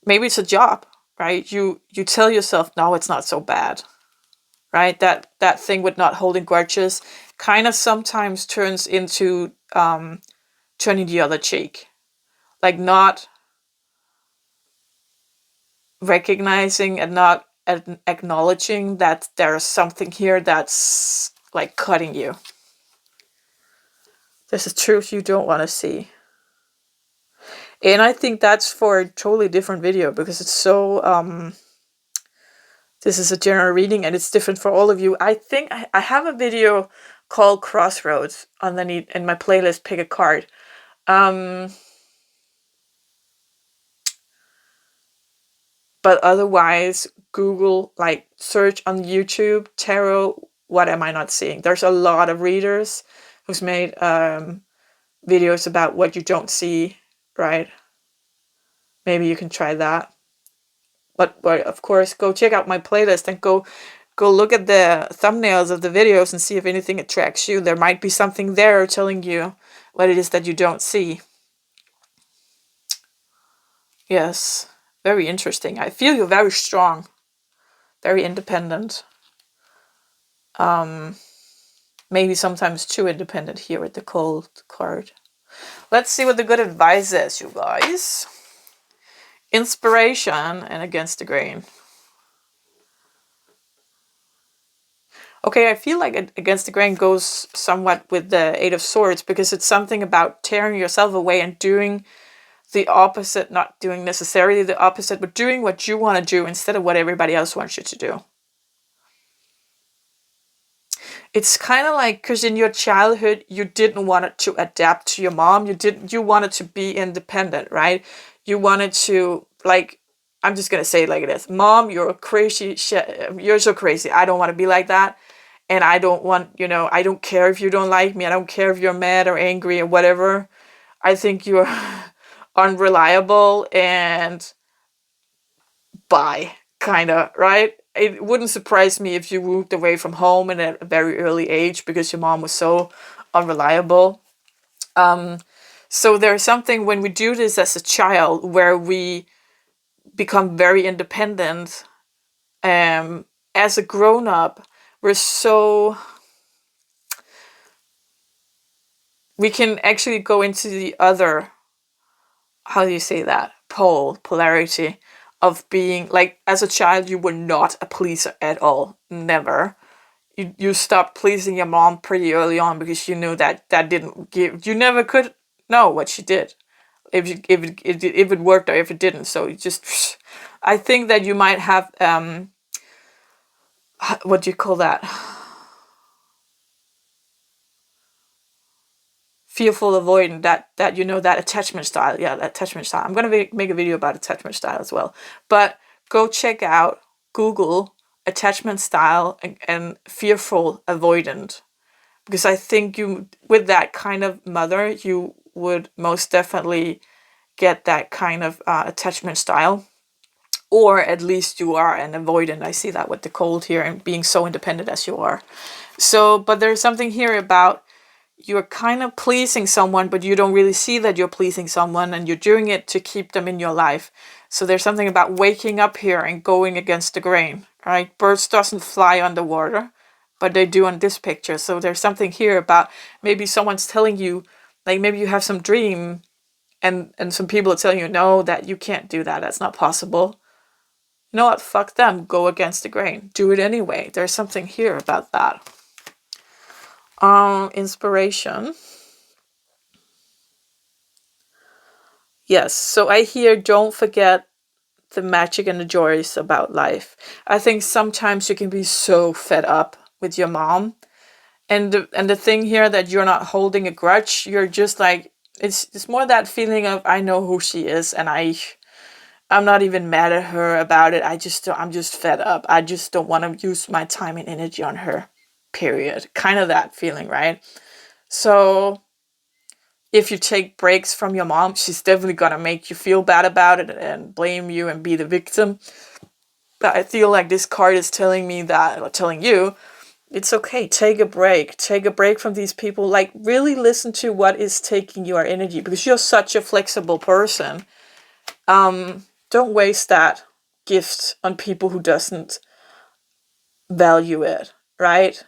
Maybe it's a job, right? You tell yourself, no, it's not so bad, right? That thing with not holding grudges kind of sometimes turns into turning the other cheek, like not recognizing and not acknowledging that there's something here that's like cutting you. There's a truth you don't want to see. And I think that's for a totally different video, because it's so this is a general reading and it's different for all of you. I think I have a video called Crossroads underneath in my playlist, Pick a Card. But otherwise, Google, like search on YouTube, tarot, what am I not seeing? There's a lot of readers who's made videos about what you don't see, right? Maybe you can try that. But of course, go check out my playlist and go look at the thumbnails of the videos and see if anything attracts you. There might be something there telling you what it is that you don't see. Yes, very interesting. I feel you're very strong, very independent. Maybe sometimes too independent here with the cold card. Let's see what the good advice is, you guys. Inspiration and against the grain. Okay, I feel like against the grain goes somewhat with the Eight of Swords, because it's something about tearing yourself away and doing the opposite, not doing necessarily the opposite, but doing what you want to do instead of what everybody else wants you to do. It's kind of like, because in your childhood, you didn't want it to adapt to your mom. You wanted to be independent, right? You wanted to, like, I'm just going to say it like it is. Mom, you're crazy. You're so crazy. I don't want to be like that. And I don't want, I don't care if you don't like me. I don't care if you're mad or angry or whatever. I think you're unreliable and bye, kind of, right? It wouldn't surprise me if you moved away from home at a very early age because your mom was so unreliable. So there's something when we do this as a child where we become very independent. As a grown-up, we can actually go into the other how do you say that? Polarity of being like, as a child, you were not a pleaser at all. Never. You stopped pleasing your mom pretty early on because you knew that didn't give, you never could know what she did. If it worked or if it didn't. So you just, I think that you might have, what do you call that? Fearful avoidant, that that attachment style. Yeah, that attachment style. I'm gonna make a video about attachment style as well. But go check out, Google attachment style and fearful avoidant, because I think you, with that kind of mother, you would most definitely get that kind of attachment style, or at least you are an avoidant. I see that with the cold here and being so independent as you are. So, but there's something here about, you're kind of pleasing someone, but you don't really see that you're pleasing someone, and you're doing it to keep them in your life. So there's something about waking up here and going against the grain, right? Birds doesn't fly underwater, but they do on this picture. So there's something here about, maybe someone's telling you, like maybe you have some dream, and some people are telling you, no, that you can't do that. That's not possible. You know what? Fuck them. Go against the grain. Do it anyway. There's something here about that. Inspiration. Yes, so I hear, don't forget the magic and the joys about life. I think sometimes you can be so fed up with your mom. And the thing here, that you're not holding a grudge, you're just like, it's more that feeling of, I know who she is, and I'm not even mad at her about it. I'm just fed up. I just don't want to use my time and energy on her. Period. Kind of that feeling, right? So if you take breaks from your mom, she's definitely gonna make you feel bad about it and blame you and be the victim. But I feel like this card is telling me that, or telling you, it's okay. Take a break. Take a break from these people. Like, really listen to what is taking your energy, because you're such a flexible person. Don't waste that gift on people who doesn't value it, right?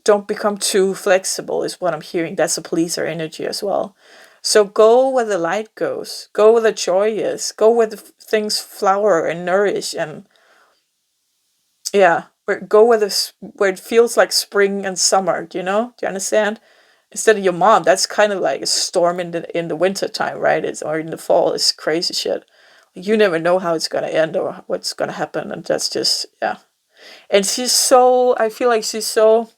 Don't become too flexible, is what I'm hearing. That's a pleaser energy as well. So go where the light goes. Go where the joy is. Go where the things flower and nourish, and yeah, go where it feels like spring and summer. Do you understand? Instead of your mom, that's kind of like a storm in the winter time, right? Or in the fall. It's crazy shit. You never know how it's gonna end or what's gonna happen, and that's just, yeah. And I feel like she's so,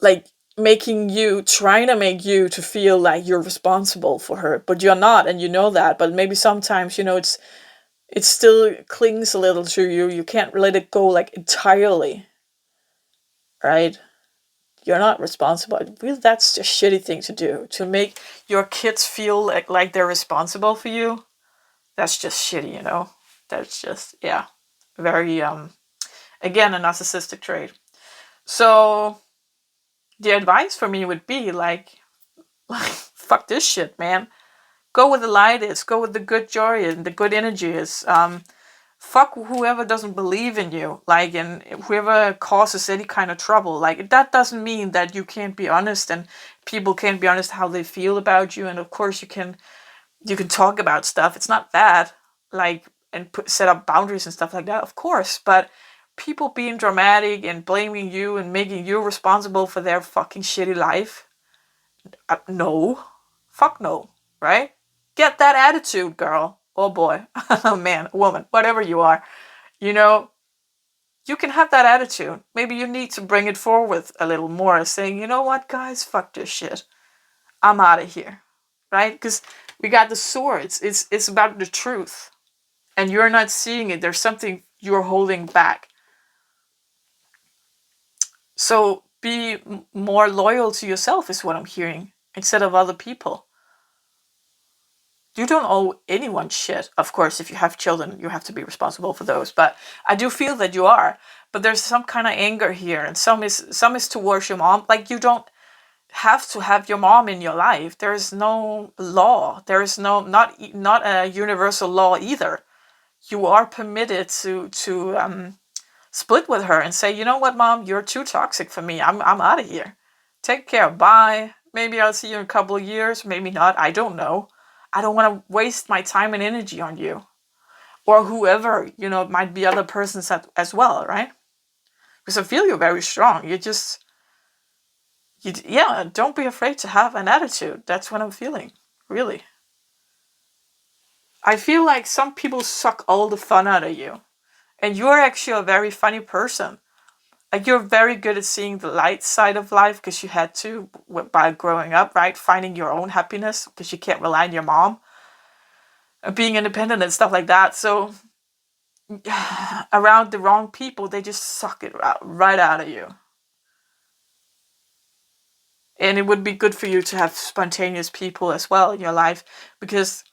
like, trying to make you to feel like you're responsible for her, but you're not, and you know that. But maybe sometimes, it still clings a little to you. You can't let it go like entirely, right? You're not responsible. Really, that's a shitty thing to do, to make your kids feel like they're responsible for you. That's just shitty. That's just, yeah, very, again, a narcissistic trait. So the advice for me would be like, fuck this shit, man. Go where the light is. Go where the good joy and the good energy is. Fuck whoever doesn't believe in you, like, and whoever causes any kind of trouble. Like, that doesn't mean that you can't be honest, and people can't be honest how they feel about you. And of course you can talk about stuff. It's not that, like, and set up boundaries and stuff like that, of course. But people being dramatic and blaming you and making you responsible for their fucking shitty life, no. Fuck no, right? Get that attitude, girl. Oh boy. Man, woman, whatever you are. You know, you can have that attitude. Maybe you need to bring it forward a little more, saying, you know what, guys, fuck this shit. I'm out of here. Right? Because we got the swords. It's about the truth. And you're not seeing it. There's something you're holding back. So be more loyal to yourself, is what I'm hearing, instead of other people. You don't owe anyone shit. Of course, if you have children, you have to be responsible for those. But I do feel that you are. But there's some kind of anger here, and some is towards your mom. Like, you don't have to have your mom in your life. There is no law. There is not a universal law either. You are permitted to split with her and say, you know what, mom, you're too toxic for me. I'm out of here. Take care. Bye. Maybe I'll see you in a couple of years. Maybe not. I don't know. I don't want to waste my time and energy on you. Or whoever, it might be other persons as well, right? Because I feel you're very strong. Don't be afraid to have an attitude. That's what I'm feeling, really. I feel like some people suck all the fun out of you. And you're actually a very funny person. Like, you're very good at seeing the light side of life because you had to by growing up, right? Finding your own happiness because you can't rely on your mom. Being independent and stuff like that. So, around the wrong people, they just suck it right out of you. And it would be good for you to have spontaneous people as well in your life, because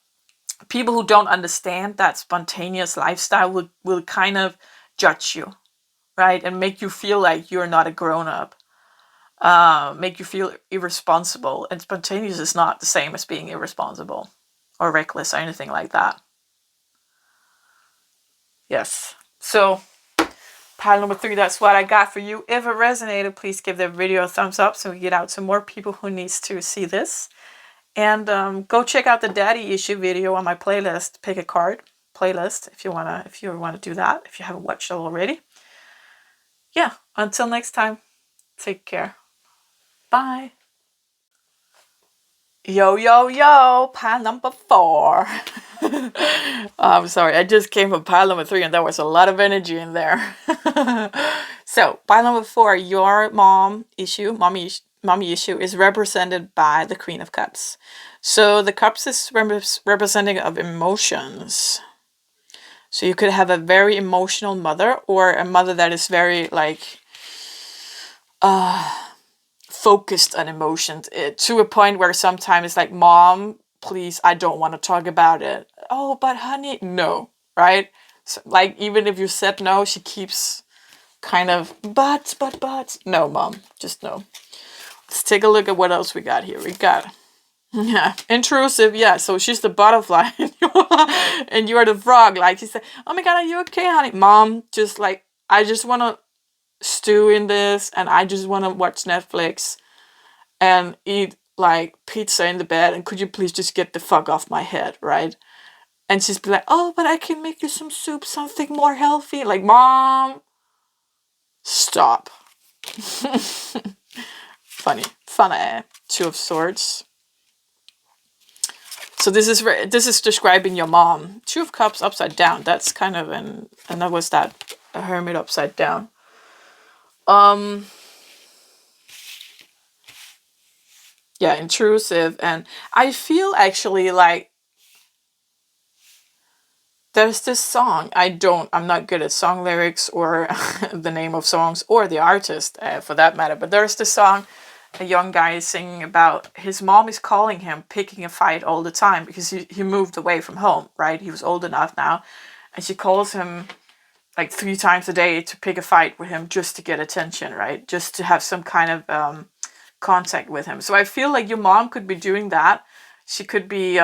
people who don't understand that spontaneous lifestyle will kind of judge you, right? And make you feel like you're not a grown-up. Make you feel irresponsible. And spontaneous is not the same as being irresponsible or reckless or anything like that. Yes. So, pile number 3, that's what I got for you. If it resonated, please give the video a thumbs up so we get out to more people who needs to see this. And go check out the daddy issue video on my playlist, Pick a Card playlist, if you wanna do that, if you haven't watched it already. Yeah, until next time, take care. Bye. Yo, yo, yo, pile number 4. I'm sorry, I just came from pile number 3 and there was a lot of energy in there. So, pile number 4, your mommy issue is represented by the Queen of Cups. So the cups is representing of emotions. So you could have a very emotional mother, or a mother that is very like focused on emotions, to a point where sometimes it's like, Mom, please, I don't want to talk about it. Oh, but honey, no, right? So, like, even if you said no, she keeps kind of, but, no, Mom, just no. Let's take a look at what else we got here. We got, intrusive, yeah, so she's the butterfly, and you are the frog. Like, she said, oh my God, are you okay, honey? Mom, just like, I just want to stew in this, and I just want to watch Netflix and eat like pizza in the bed, and could you please just get the fuck off my head, right? And she's be like, oh, but I can make you some soup, something more healthy. Like, Mom, stop. Funny. Two of Swords. So this is describing your mom. 2 of Cups upside down. That's kind of and that was that a Hermit upside down. Yeah, intrusive, and I feel actually like there's this song. I'm not good at song lyrics or the name of songs or the artist for that matter, but there's this song a young guy is singing about his mom is calling him, picking a fight all the time because he moved away from home, right? He was old enough now, and she calls him like 3 times a day to pick a fight with him just to get attention, right? Just to have some kind of contact with him. So I feel like your mom could be doing that. She could be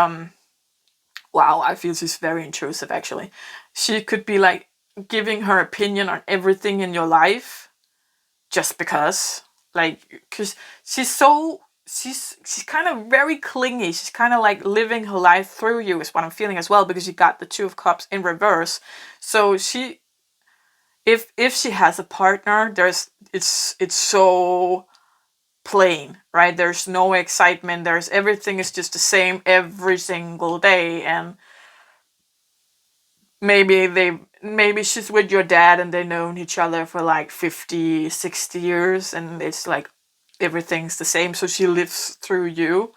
wow, I feel she's very intrusive actually. She could be like giving her opinion on everything in your life just because, like, because she's kind of very clingy. She's kind of like living her life through you is what I'm feeling as well, because you got the 2 of Cups in reverse. So if she has a partner, it's so plain, right? There's no excitement. Everything is just the same every single day, and maybe she's with your dad and they've known each other for like 50, 60 years, and it's like everything's the same, so she lives through you.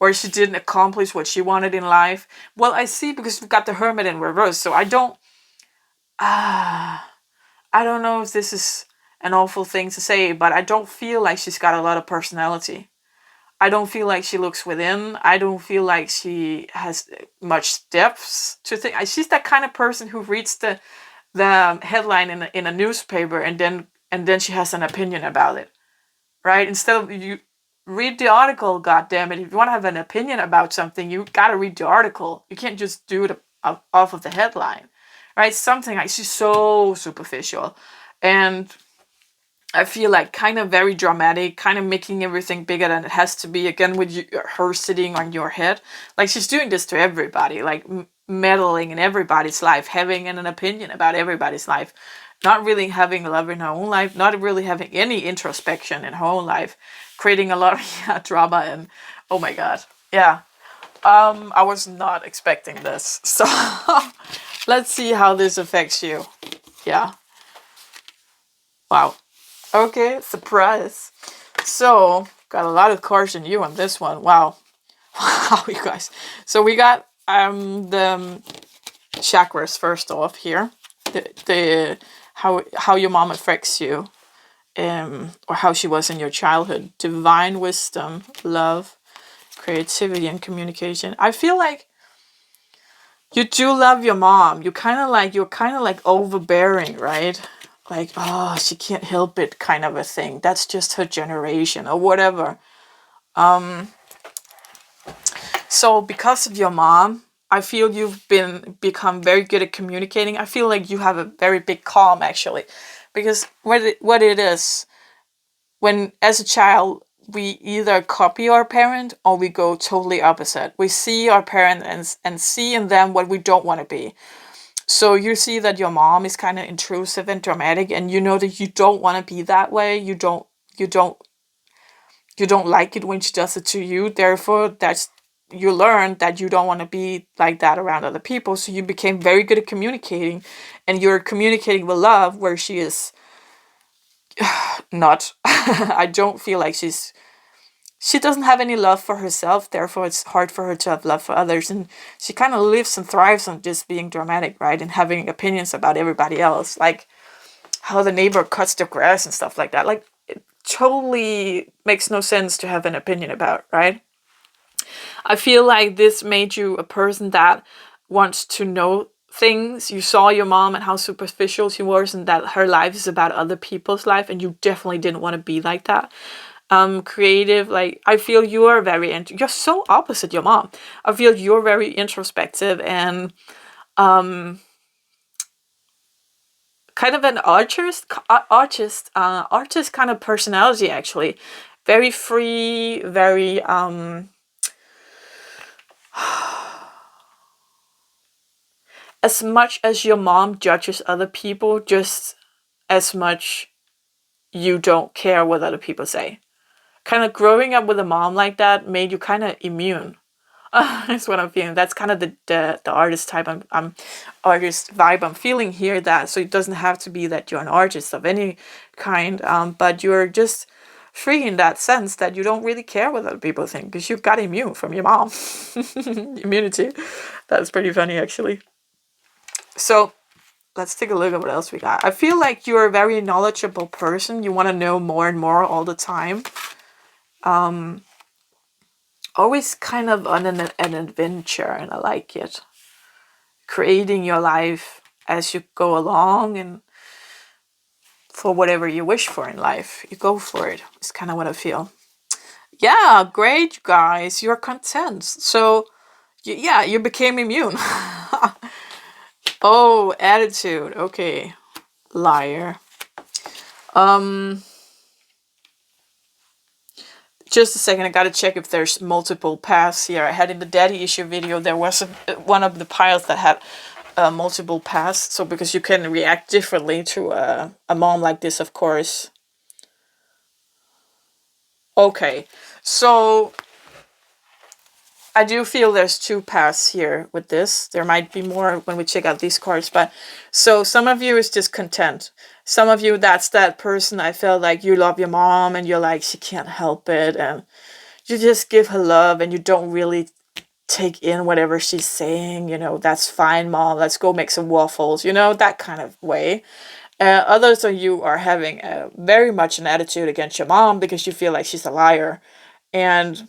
Or she didn't accomplish what she wanted in life. Well, I see, because you've got the Hermit in reverse, so I don't know if this is an awful thing to say, but I don't feel like she's got a lot of personality. I don't feel like she looks within. I don't feel like she has much depth to think. She's that kind of person who reads the headline in a newspaper, and then she has an opinion about it, right? Instead of you read the article, goddammit. If you want to have an opinion about something, you gotta read the article. You can't just do it off of the headline, right? Something like, she's so superficial, and I feel like kind of very dramatic, kind of making everything bigger than it has to be. Again, with her sitting on your head. Like she's doing this to everybody, like meddling in everybody's life, having an opinion about everybody's life, not really having love in her own life, not really having any introspection in her own life, creating a lot of drama. And oh my God. Yeah. I was not expecting this. So let's see how this affects you. Yeah. Wow. Okay, surprise. So, got a lot of cards in you on this one. Wow. Wow, you guys. So we got the chakras first off here. The how your mom affects you. Or how she was in your childhood. Divine wisdom, love, creativity, and communication. I feel like you do love your mom. You're kind of like overbearing, right? Like, oh, she can't help it kind of a thing. That's just her generation or whatever. So because of your mom, I feel you've become very good at communicating. I feel like you have a very big calm actually. Because what it is, when as a child we either copy our parent or we go totally opposite. We see our parent and see in them what we don't want to be. So you see that your mom is kind of intrusive and dramatic, and you know that you don't want to be that way. You don't like it when she does it to you. Therefore, you learn that you don't want to be like that around other people. So you became very good at communicating, and you're communicating with love where she is not. I don't feel like she doesn't have any love for herself, therefore it's hard for her to have love for others. And she kind of lives and thrives on just being dramatic, right? And having opinions about everybody else, like how the neighbor cuts the grass and stuff like that. Like, it totally makes no sense to have an opinion about, right? I feel like this made you a person that wants to know things. You saw your mom and how superficial she was, and that her life is about other people's life, and you definitely didn't want to be like that. Creative, like I feel you are you're so opposite your mom. I feel you're very introspective and kind of an artist kind of personality actually. Very free, very as much as your mom judges other people, just as much you don't care what other people say. Kind of growing up with a mom like that made you kind of immune. That's what I'm feeling. That's kind of the artist type. I'm artist vibe I'm feeling here. That so it doesn't have to be that you're an artist of any kind, but you're just free in that sense that you don't really care what other people think because you've got immune from your mom. Immunity. That's pretty funny actually. So let's take a look at what else we got. I feel like you're a very knowledgeable person. You want to know more and more all the time. Always kind of on an adventure, and I like it. Creating your life as you go along, and for whatever you wish for in life, you go for it. It's kind of what I feel. Yeah, great, guys. You're content. So, yeah, you became immune. Oh, attitude. Okay. Liar. Just a second, I gotta check if there's multiple paths here. I had in the daddy issue video, there was one of the piles that had multiple paths. So because you can react differently to a mom like this, of course. Okay, so I do feel there's two paths here with this. There might be more when we check out these cards, but so some of you is just content. Some of you, that's that person I felt like you love your mom and you're like, she can't help it. And you just give her love and you don't really take in whatever she's saying. That's fine, mom. Let's go make some waffles, that kind of way. Others of you are having very much an attitude against your mom because you feel like she's a liar. And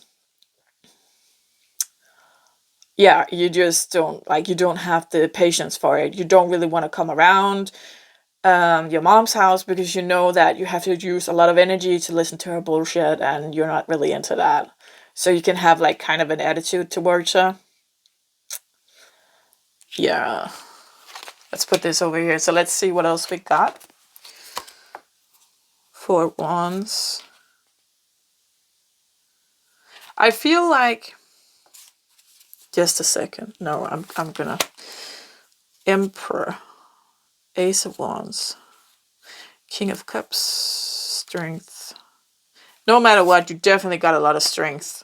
yeah, you just you don't have the patience for it. You don't really want to come around your mom's house because you know that you have to use a lot of energy to listen to her bullshit and you're not really into that. So you can have kind of an attitude towards her. Yeah. Let's put this over here. So let's see what else we got Four of Wands. I feel like, just a second. No, I'm gonna, Emperor, Ace of Wands, King of Cups, strength. No matter what, you definitely got a lot of strength.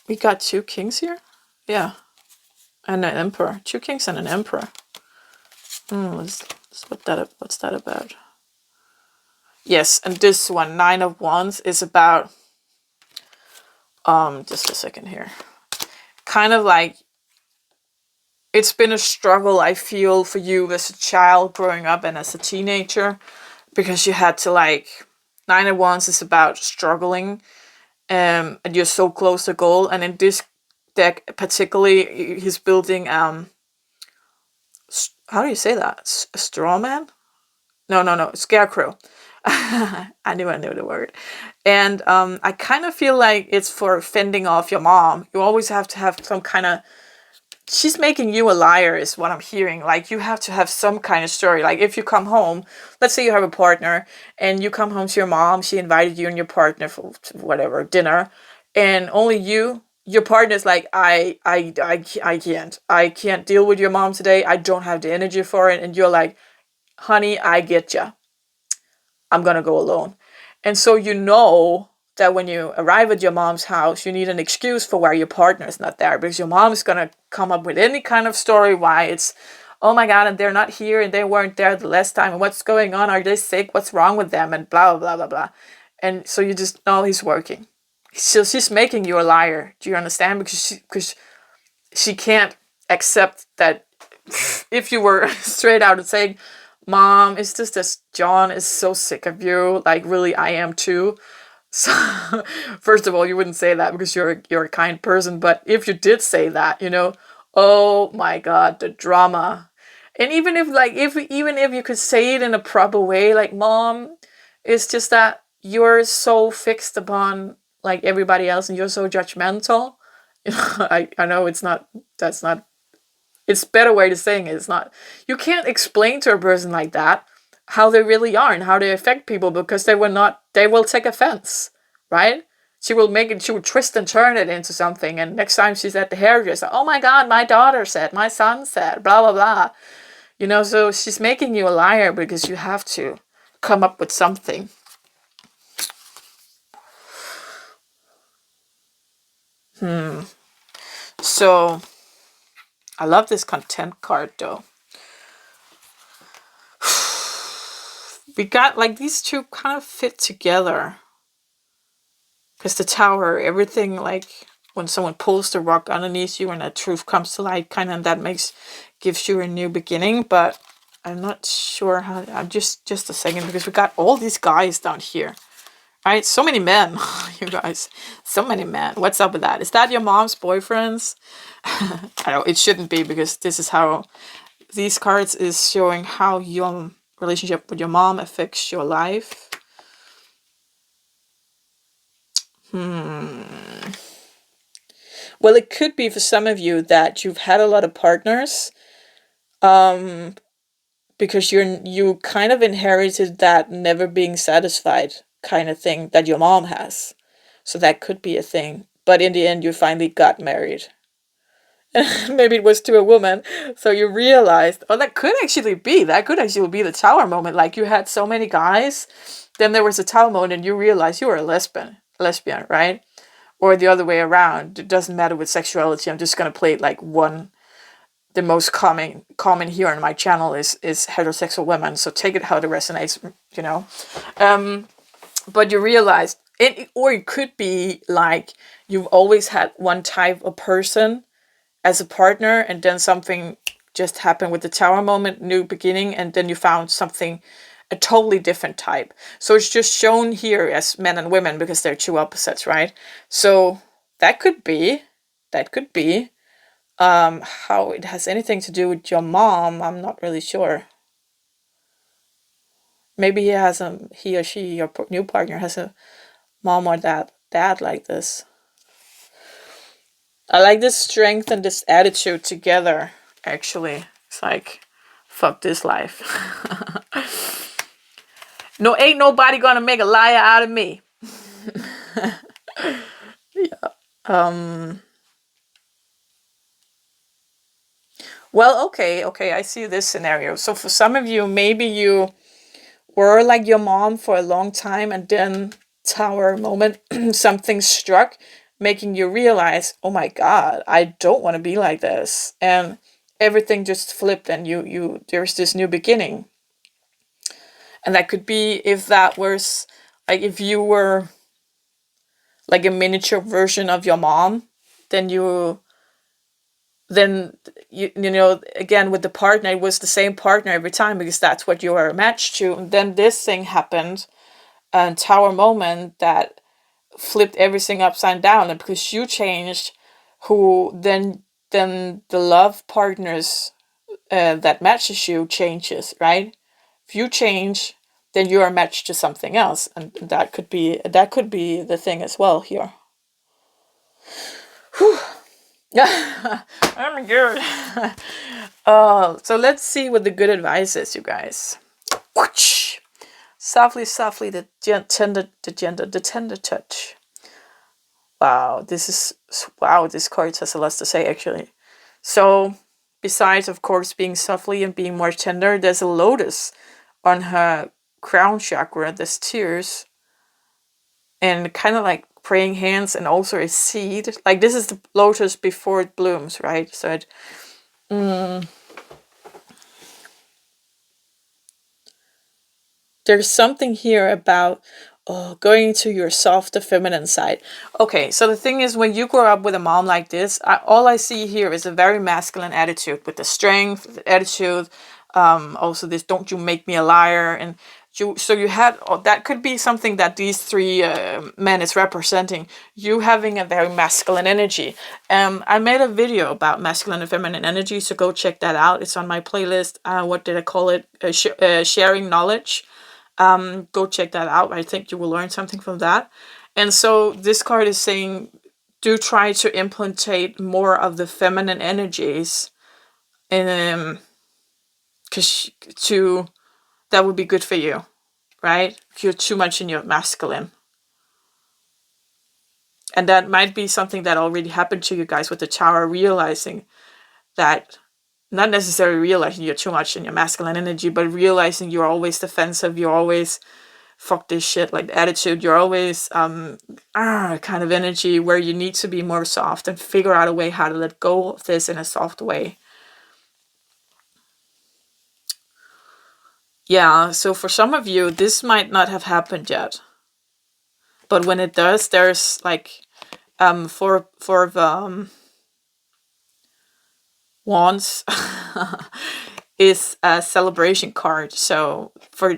We got two kings here? Yeah. And an emperor. Two kings and an emperor. What's that about? Yes, and this one, Nine of Wands, is about, just a second here. Kind of like, it's been a struggle, I feel, for you as a child growing up and as a teenager, because you had to, like, Nine of Wands is about struggling, and you're so close to goal. And in this deck particularly, he's building, how do you say that? A straw man? No, scarecrow. I knew the word. And I kind of feel like it's for fending off your mom. You always have to have some kind of, she's making you a liar is what I'm hearing. Like, you have to have some kind of story. Like, if you come home, let's say you have a partner and you come home to your mom, she invited you and your partner for whatever, dinner, and only your partner's like, I can't deal with your mom today. I don't have the energy for it. And you're like, honey, I get ya. I'm gonna go alone. And so you know that when you arrive at your mom's house, you need an excuse for why your partner is not there, because your mom is gonna come up with any kind of story why it's, oh my god, and they're not here and they weren't there the last time, and what's going on? Are they sick? What's wrong with them? And blah blah blah blah. And so you just know he's working. So she's making you a liar. Do you understand? Because she can't accept that if you were straight out and saying, Mom, it's just that John is so sick of you. Like, really, I am too. So, first of all, you wouldn't say that because you're a kind person. But if you did say that, oh my God, the drama. And even if you could say it in a proper way, like, Mom, it's just that you're so fixed upon like everybody else and you're so judgmental. I know that's not, it's a better way to saying it. It's not, you can't explain to a person like that how they really are and how they affect people, because they will take offense, right? She will twist and turn it into something. And next time she's at the hairdresser, oh my God, my daughter said, my son said, blah, blah, blah. So she's making you a liar because you have to come up with something. So I love this content card though. We got like these two kind of fit together. Because the Tower, everything, like when someone pulls the rug underneath you and that truth comes to light, kind of, that gives you a new beginning. But I'm not sure how, I'm just a second, because we got all these guys down here. Right? So many men, you guys. So many men. What's up with that? Is that your mom's boyfriends? I know it shouldn't be, because this is how these cards is showing how your relationship with your mom affects your life. Well, it could be for some of you that you've had a lot of partners, because you kind of inherited that never being satisfied kind of thing that your mom has. So that could be a thing. But in the end, you finally got married. Maybe it was to a woman. So you realized, oh, that could actually be the Tower moment. Like, you had so many guys, then there was a Tower moment and you realized you were a lesbian, right? Or the other way around. It doesn't matter with sexuality. I'm just going to play it like one. The most common here on my channel is heterosexual women. So take it how it resonates, But you realize, or it could be like you've always had one type of person as a partner, and then something just happened with the Tower moment, new beginning, and then you found something, a totally different type. So it's just shown here as men and women because they're two opposites, right? So that could be how it has anything to do with your mom, I'm not really sure. Maybe he or she, your new partner, has a mom or dad like this. I like this strength and this attitude together, actually. It's like, fuck this life. No, ain't nobody gonna make a liar out of me. Yeah. Well, okay, I see this scenario. So for some of you, maybe you were like your mom for a long time, and then tower moment, something struck, making you realize, oh my God, I don't want to be like this. And everything just flipped, and there's this new beginning. And that could be if that was like if you were like a miniature version of your mom, then you know, again with the partner, it was the same partner every time because that's what you were matched to. And then this thing happened, a tower moment that flipped everything upside down, and because you changed, who then the love partners that matches you changes, right? If you change, then you are matched to something else, and that could be the thing as well here. Whew. I'm good. So let's see what the good advice is, you guys. Softly, softly, the tender touch. Wow, this card has a lot to say actually. So, besides of course being softly and being more tender, there's a lotus on her crown chakra. There's tears and kind of like praying hands, and also a seed. Like this is the lotus before it blooms, right? So it. There's something here about going to your softer feminine side. Okay, so the thing is, when you grow up with a mom like this, all I see here is a very masculine attitude with the strength, the attitude. Also, this "don't you make me a liar," and you had that could be something that these three men is representing. You having a very masculine energy. I made a video about masculine and feminine energy, so go check that out. It's on my playlist. What did I call it? Sharing knowledge. Go check that out. I think you will learn something from that. And so this card is saying, do try to implantate more of the feminine energies, and because that would be good for you, right? If you're too much in your masculine. And that might be something that already happened to you guys with the tower, realizing that, not necessarily realizing you're too much in your masculine energy, but realizing you're always defensive, you're always fuck this shit, like attitude, you're always kind of energy where you need to be more soft and figure out a way how to let go of this in a soft way. Yeah, so for some of you, this might not have happened yet. But when it does, there's like for the wands is a celebration card. So for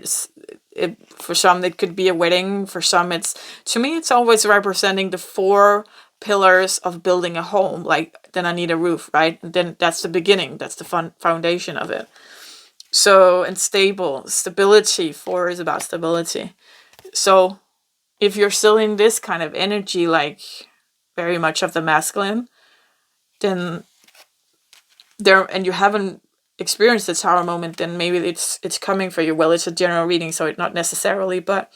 some it could be a wedding. For some to me it's always representing the 4 pillars of building a home. Like then I need a roof, right? And then that's the beginning. That's the foundation of it. So, and stability. 4 is about stability. So if you're still in this kind of energy, like very much of the masculine, then and you haven't experienced the tower moment, then maybe it's coming for you. Well, it's a general reading, so it's not necessarily, but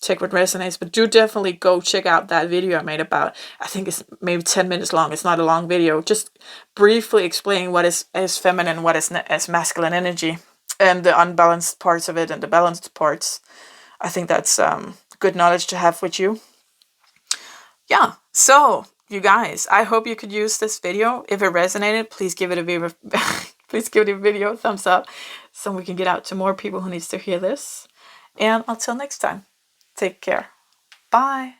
take what resonates. But do definitely go check out that video I made about, I think it's maybe 10 minutes long. It's not a long video, just briefly explaining what is feminine, what is masculine energy, and the unbalanced parts of it and the balanced parts. I think that's good knowledge to have with you. Yeah, so you guys, I hope you could use this video. If it resonated, please give it a video please give it a video thumbs up so we can get out to more people who needs to hear this. And until next time, take care. Bye.